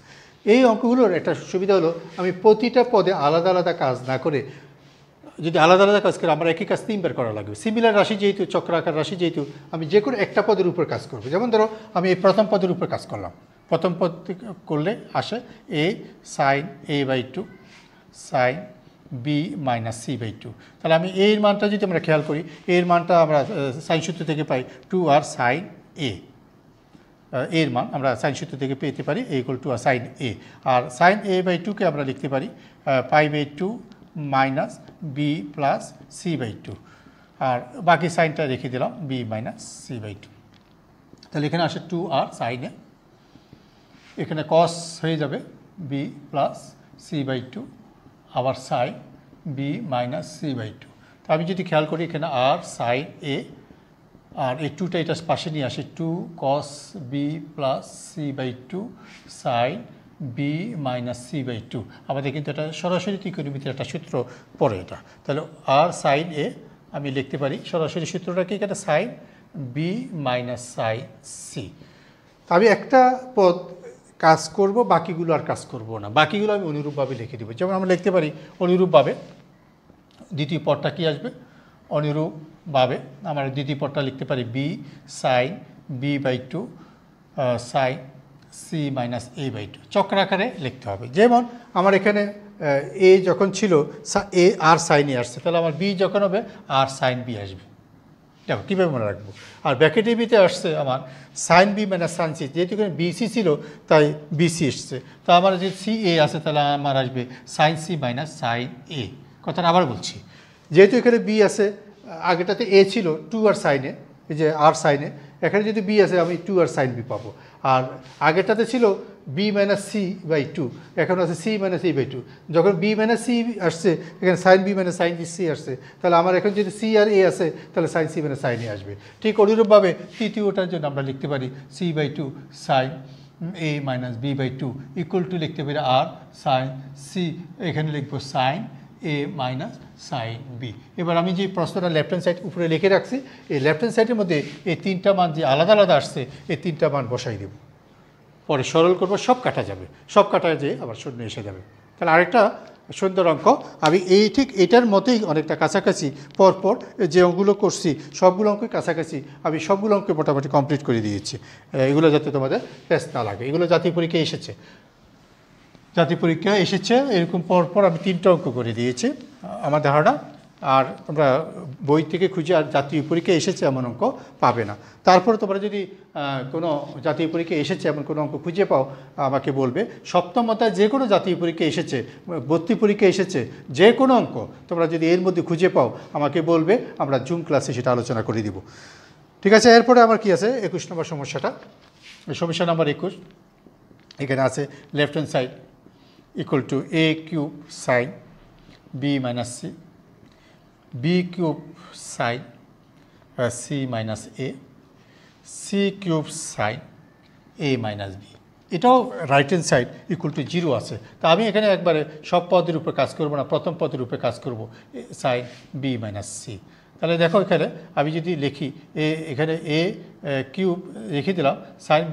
এই অঙ্কগুলোর একটা সুবিধা হলো আমি প্রতিটা পদে আলাদা আলাদা কাজ না করে, যদি আলাদা আলাদা কাজ করে আমার একই কাজ 3 বার করা লাগবে। সিমিলার রাশি যেহেতু, চক্রাকার রাশি যেহেতু, আমি যে কোনো একটা পদের উপর কাজ করব। যেমন ধরো আমি এই প্রথম পদের উপর কাজ করলাম, প্রথম পদ করলে আসে a sine a/2 sine b minus c/2। তাহলে আমি এর মানটা যদি আমরা খেয়াল করি, এর মানটা আমরা সাইন সূত্র থেকে পাই 2r সাইন a। এর মান আমরা সাইন সূত্র থেকে পেতে পারি a = 2r সাইন a। আর সাইন a/2কে আমরা লিখতে পারি π/2 মাইনাস b প্লাস c/2। আর বাকি সাইনটা রেখে দিলাম b মাইনাস c/2। তাহলে এখানে আসে 2r সাইন a, এখানে কস হয়ে যাবে b প্লাস c/2, আবার সাইন b মাইনাস c/2। তো আমি যদি খেয়াল করি এখানে r সাইন a, আর এই 2টা এটা পাশে নিয়ে আসে 2 cos b plus c/2 sine b minus c/2। আমাদের কিন্তু এটা সরাসরি ত্রিকোণমিতির একটা সূত্র পড়ে এটা। তাহলে r সাইন a আমি লিখতে পারি সরাসরি সূত্রটা কি, এখানে sine b minus sine c। আমি একটা পদ কাজ করব, বাকিগুলো আর কাজ করব না, বাকিগুলো আমি অনুরূপভাবে লিখে দেবো। যেমন আমরা লিখতে পারি অনুরূপভাবে, দ্বিতীয় পদটা কি আসবে, অনুরূপভাবে আমরা দ্বিতীয় পদটা লিখতে পারি b sine b/2 sine c minus a/2। চক্রাকারে লিখতে হবে। যেমন আমার এখানে a যখন ছিল a আর সাইন a আসছে, তাহলে আমার b যখন হবে আর সাইন b আসবে। দেখো কীভাবে মনে রাখবো। আর ব্র্যাকেটে বিতে আসছে আমার sine B minus sine C, যেহেতু এখানে বিসি ছিল তাই বিসি এসছে। তো আমার যদি সি এ আছে তাহলে আমার আসবে সাইন সি মাইনাস সাইন এ। কথাটা আবার বলছি, যেহেতু এখানে বি আছে, আগেটাতে এ ছিল 2r সাইনে, এই যে আর সাইনে, এখানে যদি বি আছে আমি 2r সাইন বি পাবো। আর আগেরটাতে ছিল বি মাইনাস c/2, এখন আছে c মাইনাস a/2। যখন বি মাইনাস সি আসছে, এখানে sine B minus sine C আসছে, তাহলে আমার এখন যদি সি আর এ আছে তাহলে sine C minus sine A আসবে। ঠিক অনুরূপভাবে তৃতীয়টার জন্য আমরা লিখতে পারি c/2 sine a minus b/2 equal to লিখতে পারি আর সাইন সি, এখানে লিখবো sine a minus sine B. এবার আমি যে প্রশ্নটা লেফট হ্যান্ড সাইড উপরে লিখে রাখছি, এই লেফট হ্যান্ড সাইডের মধ্যে এই 3টা মান যে আলাদা আলাদা আসছে, এই 3টা মান বসাই দেব, পরে সরল করবো, সব কাটা যাবে, সব কাটা যেয়ে আবার শূন্য এসে যাবে। তাহলে আরেকটা সুন্দর অঙ্ক আমি এই ঠিক এটার মতোই অনেকটা কাছাকাছি পরপর যে অঙ্কগুলো করছি সবগুলো অঙ্কই কাছাকাছি, আমি সবগুলো অঙ্ক মোটামুটি কমপ্লিট করে দিয়েছি। এগুলো যাতে তোমাদের টেস্ট না লাগে, এগুলো জাতীয় পরীক্ষায় এসেছে, জাতীয় পরীক্ষায় এসেছে এরকম পরপর আমি 3টা অঙ্ক করে দিয়েছি আমার ধারণা। আর তোমরা বই থেকে খুঁজে আর জাতীয় পরীক্ষায় এসেছে এমন অঙ্ক পাবে না। তারপরে তোমরা যদি কোনো জাতীয় পরীক্ষায় এসেছে এমন কোনো অঙ্ক খুঁজে পাও আমাকে বলবে। সপ্তম অধ্যায় যে কোনো জাতীয় পরীক্ষায় এসেছে, ভর্তি পরীক্ষায় এসেছে, যে কোনো অঙ্ক তোমরা যদি এর মধ্যে খুঁজে পাও আমাকে বলবে, আমরা জুম ক্লাসে সেটা আলোচনা করে দিব। ঠিক আছে, এরপরে আমার কি আছে 21 নম্বর সমস্যাটা, সমস্যা নাম্বার 21। এখানে আছে left hand side equal to a cube sine b minus c, b cube sine C minus a, c cube sine a minus b. এটাও right hand side equal to 0 আছে। তা আমি এখানে একবারে সব পদের উপর কাজ করব না, প্রথম পদের উপরে কাজ করব সাইন বি মাইনাস সি। তাহলে দেখো এখানে আমি যদি লিখি এখানে এ কিউব রেখে দিলাম, সাইন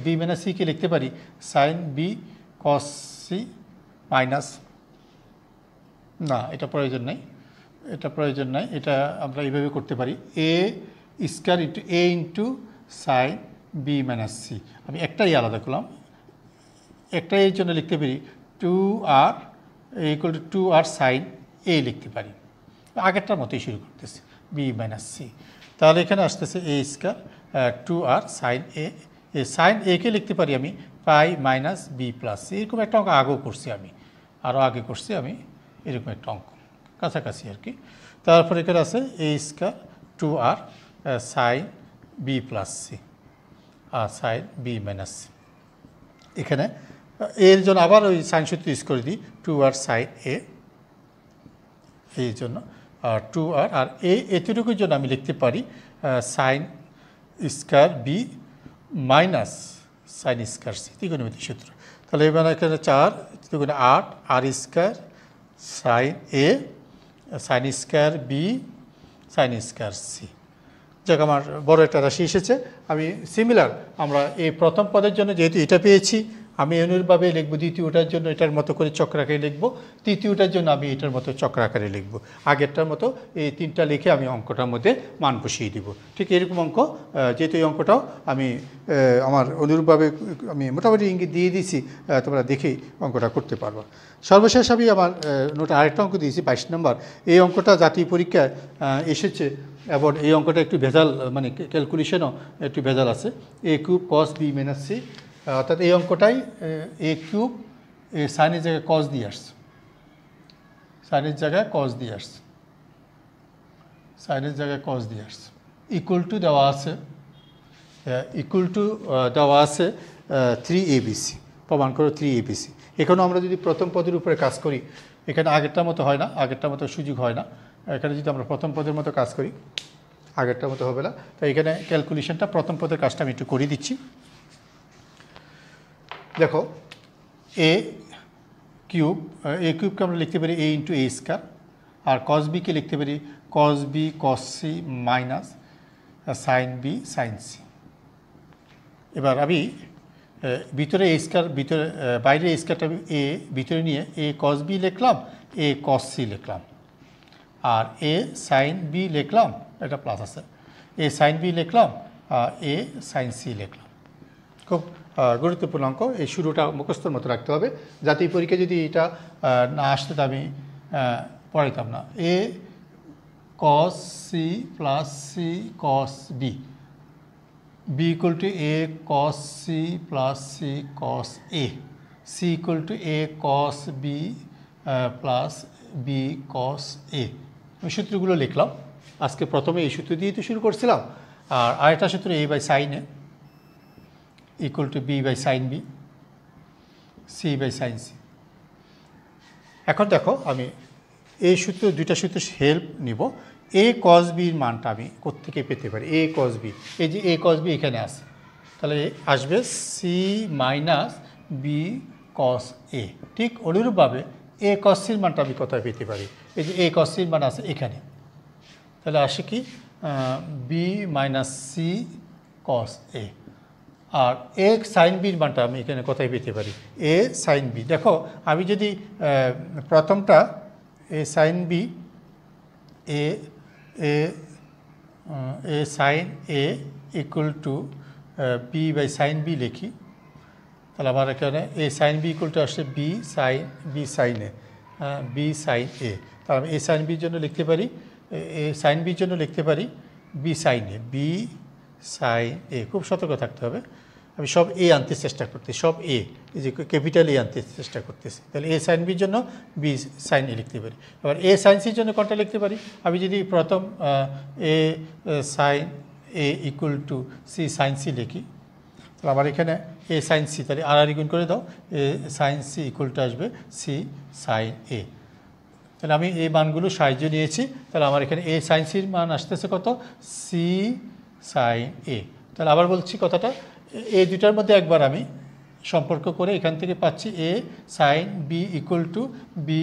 বি মাইনাস সিকে লিখতে পারি sine B cos C minus, না এটা প্রয়োজন নেই, এটা প্রয়োজন নাই, এটা আমরা এইভাবে করতে পারি a square into a into sine B minus c. আমি একটাই আলাদা করলাম, একটাই এর জন্য লিখতে পারি 2r equal to 2r sign এ লিখতে পারি, আগেরটার মতোই শুরু করতেছি বি মাইনাস সি। তাহলে এখানে আসতেছে এ square 2r sign a, sign একে লিখতে পারি আমি পাই মাইনাস বি প্লাস সি। এরকম একটা অঙ্ক আগেও করছি, আমি আরও আগে করছি আমি এরকম একটা অঙ্ক, কাছাকাছি আর কি। তারপর এখানে আছে a square 2r sine b plus c আর সাইন বি মাইনাস সি। এখানে এর জন্য আবার ওই সাইন সূত্র ইউজ করে দিই 2r সাইন এ, এই জন্য 2r আর এতটুকুর জন্য আমি লিখতে পারি sine square b minus sine square c, ত্রিকোণমিতিক সূত্র। তাহলে এবার এখানে 4 × 8 r square sine a sine square b sine square c. যাক, আমার বড় একটা রাশি এসেছে। আমি সিমিলার আমরা এই প্রথম পদের জন্য যেহেতু এটা পেয়েছি, আমি অনুরূপভাবে লিখব দ্বিতীয়টার জন্য এটার মতো করে চক্রাকারে লিখব, তৃতীয়টার জন্য আমি এটার মতো চক্রাকারে লিখব। আগেরটার মতো এই তিনটা লিখে আমি অঙ্কটার মধ্যে মান বসিয়ে দিব। ঠিক এরকম অঙ্ক, যেহেতু এই অঙ্কটাও আমি আমার অনুরূপভাবে আমি মোটামুটি ইঙ্গিত দিয়ে দিয়েছি, তোমরা দেখেই অঙ্কটা করতে পারবা। সর্বশেষ আমি আমার নোটে আরেকটা অঙ্ক দিয়েছি 22 নম্বর। এই অঙ্কটা জাতীয় পরীক্ষায় এসেছে এবং এই অঙ্কটা একটু ভেজাল, মানে ক্যালকুলেশনও একটু ভেজাল আছে। A cube cos b minus c, অর্থাৎ এই অঙ্কটাই এ কিউব সাইনের জায়গায় কস দিয়ে আসছে, সাইনের জায়গায় কস দিয়ে আসছে, সাইনের জায়গায় কস দিয়ে আসছে। ইকুয়াল টু দেওয়া আছে, ইকুয়াল টু দেওয়া আছে 3abc, প্রমাণ করো 3abc। এখানেও আমরা যদি প্রথম পদের উপরে কাজ করি, এখানে আগেরটার মতো হয় না, আগেরটার মতো সুযোগ হয় না। এখানে যদি আমরা প্রথম পদের মতো কাজ করি, আগেরটার মতো হবে না। তাই এখানে ক্যালকুলেশনটা প্রথম পদের কাজটা আমি একটু করে দিচ্ছি। দেখো, এ কিউবকে আমরা লিখতে পারি a ইন্টু এ স্কোয়ার, আর কস বিকে লিখতে পারি cos B cos C minus sine B sine C. এবার আমি ভিতরে এ স্কোয়ার, ভিতরে বাইরে এ স্কোয়ারটা এ ভিতরে নিয়ে এ কস বি লিখলাম, এ কস সি লিখলাম, আর এ সাইন বি লিখলাম, এটা প্লাস আছে, এ সাইন বি লিখলাম, এ সাইন সি লিখলাম। খুব গুরুত্বপূর্ণ অঙ্ক। এই শুরুটা মুখস্থর মতো রাখতে হবে, যাতে এই পরীক্ষা যদি এটা না আসতে তা আমি পড়াইতাম না। A cos C plus C cos B, b equal to a cos C plus C cos A, c equal to a cos B plus B cos a. ওই সূত্রগুলো লিখলাম। আজকে প্রথমে এই সূত্র দিয়ে তো শুরু করছিলাম, আর আরেকটা সূত্র a by sine a equal to b by sine b, c by sine c. এখন দেখো, আমি এই সূত্র, দুইটা সূত্র হেল্প নিব। এ কস বির মানটা আমি কোত্থেকে পেতে পারি? এ কস বি, এই যে এ কস বি এখানে আছে, তাহলে আসবে সি মাইনাস বি কস এ। ঠিক অনুরূপভাবে এ কস সির মানটা আমি কোথায় পেতে পারি? এই যে এ কস সির মান আছে এখানে, তাহলে আসে কি b minus c cos a. আর এ সাইন বির মানটা আমি এখানে কোথায় পেতে পারি? A sine b. দেখো, আমি যদি প্রথমটা a sine b, a a a sine a equal to b by sine b লিখি, তাহলে আমার এখানে a sine B equal to আসছে b sine a, b sine a. তাহলে আমি এ সাইন বির জন্য লিখতে পারি, এ সাইন বির জন্য লিখতে পারি B sine a, b sine এ। খুব সতর্ক থাকতে হবে, আমি সব এ আনতে চেষ্টা করতেছি, সব এ, এই যে ক্যাপিটাল এ আনতে চেষ্টা করতেছি। তাহলে এ সাইন বির জন্য বি সাইন এ লিখতে পারি। এবার এ সাইন সির জন্য কোনটা লিখতে পারি? আমি যদি প্রথম a sine a equal to c sine c লিখি, তাহলে আমার এখানে এ সাইন সি, তাহলে আর গুণ করে দাও, এ সাইন সি ইকুয়াল টু আসবে সি সাইন এ। তাহলে আমি এই মানগুলো সাহায্য নিয়েছি, তাহলে আমার এখানে এ সাইন সির মান আসতেছে কত? C sign a. তাহলে আবার বলছি কথাটা, এই দুটার মধ্যে একবার আমি সম্পর্ক করে এখান থেকে পাচ্ছি a sine B equal to b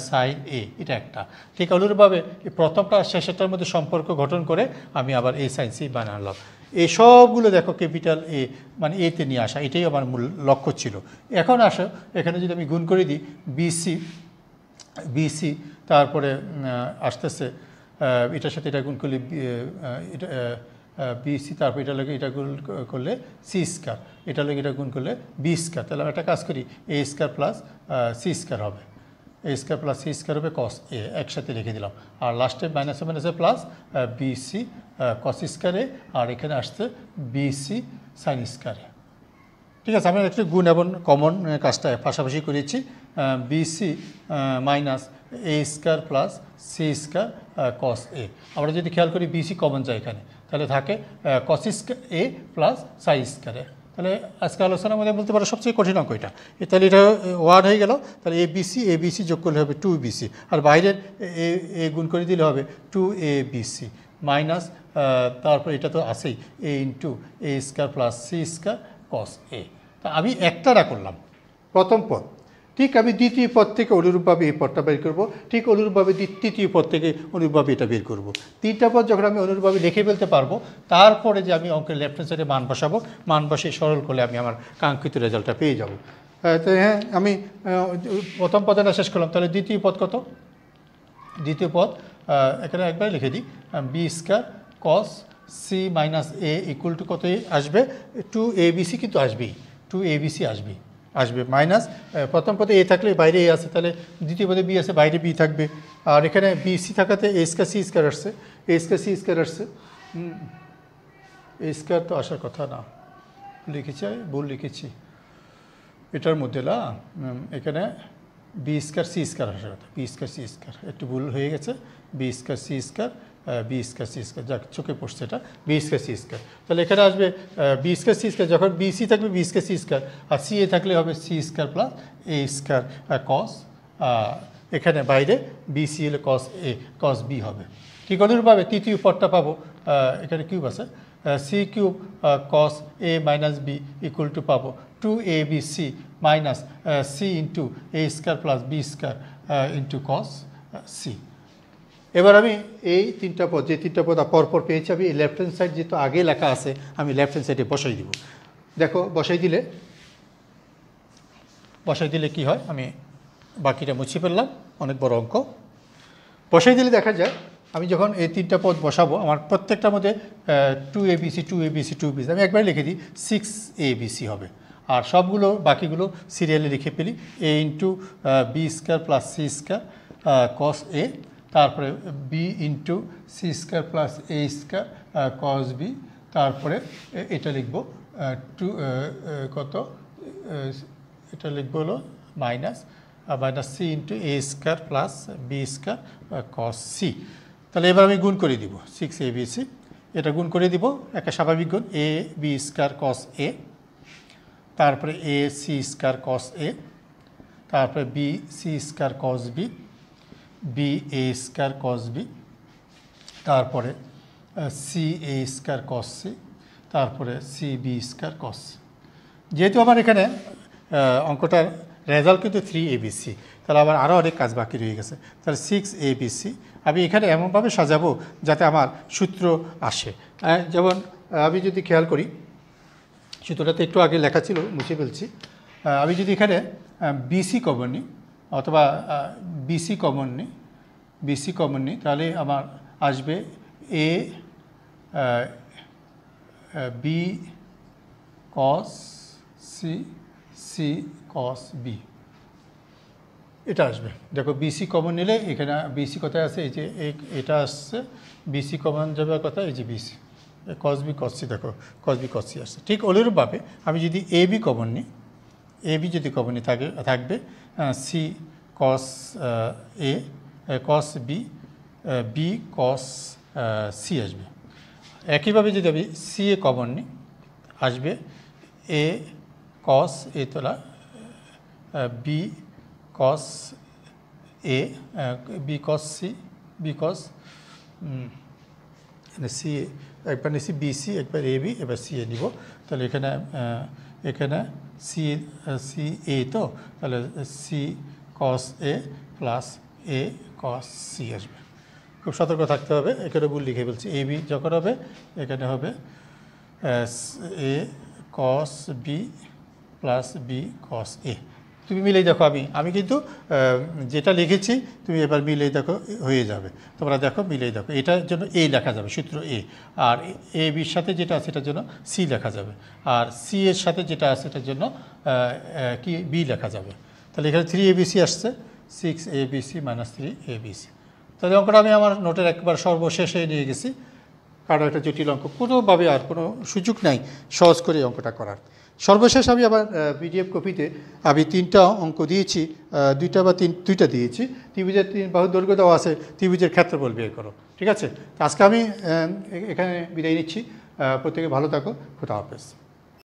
sine a, এটা একটা। ঠিক অনুরূপভাবে প্রথমটা শেষেরটার মধ্যে সম্পর্ক গঠন করে আমি আবার এ সাইন সি বানালাম। এই সবগুলো দেখো ক্যাপিটাল এ, মানে এতে নিয়ে আসা, এটাই আমার মূল লক্ষ্য ছিল। এখন আসো, এখানে যদি আমি গুণ করে দিই বিসি, তারপরে আসতেছে এটার সাথে এটা গুণ করলে এটা বিসি, তারপর এটা লাগে এটা গুণ করলে সি স্কয়ার, এটা লাগে এটা গুণ করলে বি স্কয়ার। তাহলে আমি একটা কাজ করি, এ স্কয়ার প্লাস সি স্কয়ার হবে, এ স্কয়ার প্লাস সি স্কয়ার হবে কস এ, একসাথে লিখে দিলাম। আর লাস্টে মাইনাসে মাইনাসে প্লাস বিসি কস স্কয়ারে, আর এখানে আসছে বিসি সাইন স্কয়ারে। ঠিক আছে, আমি একটু গুণ এবং কমন কাজটা পাশাপাশি করেছি। BC minus A square plus c square cos a. আমরা যদি খেয়াল করি বিসি কমন যায় এখানে, তাহলে থাকে কস স্কয়ার এ প্লাস সাই স্কয়ারে। তাহলে আজকে আলোচনার মধ্যে বলতে পারো সবচেয়ে কঠিন অঙ্ক এটা। তাহলে এটা 1 হয়ে গেল। তাহলে এ বিসি যোগ করলে হবে 2bc, আর বাইরের এ গুণ করে দিলে হবে 2abc মাইনাস, তারপর এটা তো আছেই এ into a square plus c square cos এ। তা আমি একটারা করলাম প্রথম পদ, ঠিক আমি দ্বিতীয় পদ থেকে অনুরূপভাবে এই পদটা বের করব, ঠিক অনুরূপভাবে তৃতীয় পদ থেকে অনুরূপভাবে এটা বের করব। তিনটা পদ যখন আমি অনুরূপভাবে লিখে ফেলতে পারবো, তারপরে যে আমি অঙ্কের লেফট হ্যান্ড সাইডে মান বসাবো, মান বসে সরল করলে আমি আমার কাঙ্ক্ষিত রেজাল্টটা পেয়ে যাব। তো হ্যাঁ, আমি প্রথম পদটা শেষ করলাম। তাহলে দ্বিতীয় পদ কত? দ্বিতীয় পদ এখানে একবার লিখে দিই, B square cos C minus A equal to কত আসবে? 2abc, কিন্তু আসবেই 2abc আসবে মাইনাস প্রথম পদে এ থাকলে বাইরে এ আছে, তাহলে দ্বিতীয় পদে বি আছে, বাইরে বি থাকবে। আর এখানে বিসি থাকাতে এ স্কয়ার সি স্কয়ার আসছে, এ স্কয়ার সি স্কয়ার আসছে, এ স্কয়ার তো আসার কথা না, লিখেছি ভুল লিখেছি এটার মধ্যে না, এখানে বি স্কয়ার সি স্কয়ার আসার কথা, বি স্কয়ার সি স্কয়ার, একটু ভুল হয়ে গেছে, B square C square, B square C square, যাক চোখে পড়ছে এটা, বি স্কয়ার সি স্কয়ার। তাহলে এখানে আসবে বি স্কয়ার সি স্কয়ার, যখন বি সি থাকবে বি স্কয়ার সি স্কয়ার, আর সি এ থাকলে হবে C square plus a square কস, এখানে বাইরে বি সি হলে কস এ কস বি হবে। ঠিক অনুরূপভাবে তৃতীয় পদটা পাবো, এখানে কিউব আছে, c cube cos a minus b equal to পাবো 2abc minus c into a square plus b square into cos C. এবার আমি এই তিনটা পদ, যে তিনটা পদ পরপর পেয়েছি, আমি এই লেফট হ্যান্ড সাইড যেহেতু আগে লেখা আছে, আমি লেফট হ্যান্ড সাইডে বসাই দিব। দেখো বসাই দিলে কি হয়, আমি বাকিটা মুছে ফেললাম, অনেক বড় অঙ্ক। বসাই দিলে দেখা যায় আমি যখন এই তিনটা পদ বসাবো, আমার প্রত্যেকটার মধ্যে 2abc 2abc 2abc, আমি একবার লিখে দিই 6abc হবে। আর সবগুলো বাকিগুলো সিরিয়ালে লিখে ফেলি, a into b square plus c square cos A, তারপরে b into c square plus a square cos B, তারপরে এটা লিখব কত, এটা লিখবো হলো minus c into a square plus b square cos C. তাহলে এবার আমি গুণ করে দিব 6abc, এটা গুণ করে দিব একটা স্বাভাবিক গুণ, A B square cos A, তারপরে A C square cos A, তারপরে b c square cos B, b a square cos B, তারপরে c a square cos C, তারপরে সি বি স্কয়ার কস। যেহেতু আমার এখানে অঙ্কটার রেজাল্ট কিন্তু 3abc, তাহলে আবার আরও অনেক কাজ বাকি রয়ে গেছে। তাহলে 6abc আমি এখানে এমনভাবে সাজাবো যাতে আমার সূত্র আসে। যেমন আমি যদি খেয়াল করি, সূত্রটাতে একটু আগে লেখা ছিল, মুছে ফেলছি। আমি যদি এখানে বিসি কমন নিই, অথবা বিসি কমন নিই, তাহলে আমার আসবে a B cos C, c cos B, এটা আসবে। দেখো বিসি কমন নিলে এখানে বিসি কোথায় আছে, এই যে এটা আসছে, বিসি কমন যাবে কথা, এই যে BC cos B cos C, দেখো কস বি কস সি আসছে। ঠিক অনুরূপভাবে আমি যদি এ বি কমন নিই, এ বি যদি কমন নিই থাকবে c cos A cos B, b cos C আসবে। একইভাবে যদি আমি সি এ কমন নিই, আসবে এ কস এ তোলা, b cos A, B cos C, b cos C, একবার নিচ্ছি বিসি, একবার এ বি, এবার সি এ নিব। তাহলে এখানে সি এ, তো তাহলে সি কস এ প্লাস এ কস সি আসবে। খুব সতর্ক থাকতে হবে, এখানে ভুল লিখে ফেলছি। এ বি যখন হবে এখানে হবে এ cos B plus B cos এ। তুমি মিলেই দেখো, আমি কিন্তু যেটা লিখেছি তুমি এবার মিলেই দেখো হয়ে যাবে। তোমরা দেখো মিলেই দেখো, এটার জন্য এ লেখা যাবে, সূত্র এ, আর এ বির সাথে যেটা আছে এটার জন্য সি লেখা যাবে, আর সি এর সাথে যেটা আছে এটার জন্য কি বি লেখা যাবে। তাহলে এখানে 3abc আসছে, 6abc মাইনাস 3abc। তাহলে অঙ্কটা আমি আমার নোটের একবার সর্বশেষে নিয়ে গেছি, কারণ একটা জটিল অঙ্ক, কোনোভাবে আর কোনো সুযোগ নাই সহজ করে অঙ্কটা করার। সর্বশেষ আমি আবার পিডিএফ কপিতে আমি 3টা অঙ্ক দিয়েছি, 2টা দিয়েছি। ত্রিভুজের 3 বাহুর দৈর্ঘ্য দেওয়া আছে, ত্রিভুজের ক্ষেত্রফল বের করো। ঠিক আছে, আজকে আমি এখানে বিদায় নিচ্ছি। প্রত্যেকে ভালো থাকো, খোদা হাফেজ।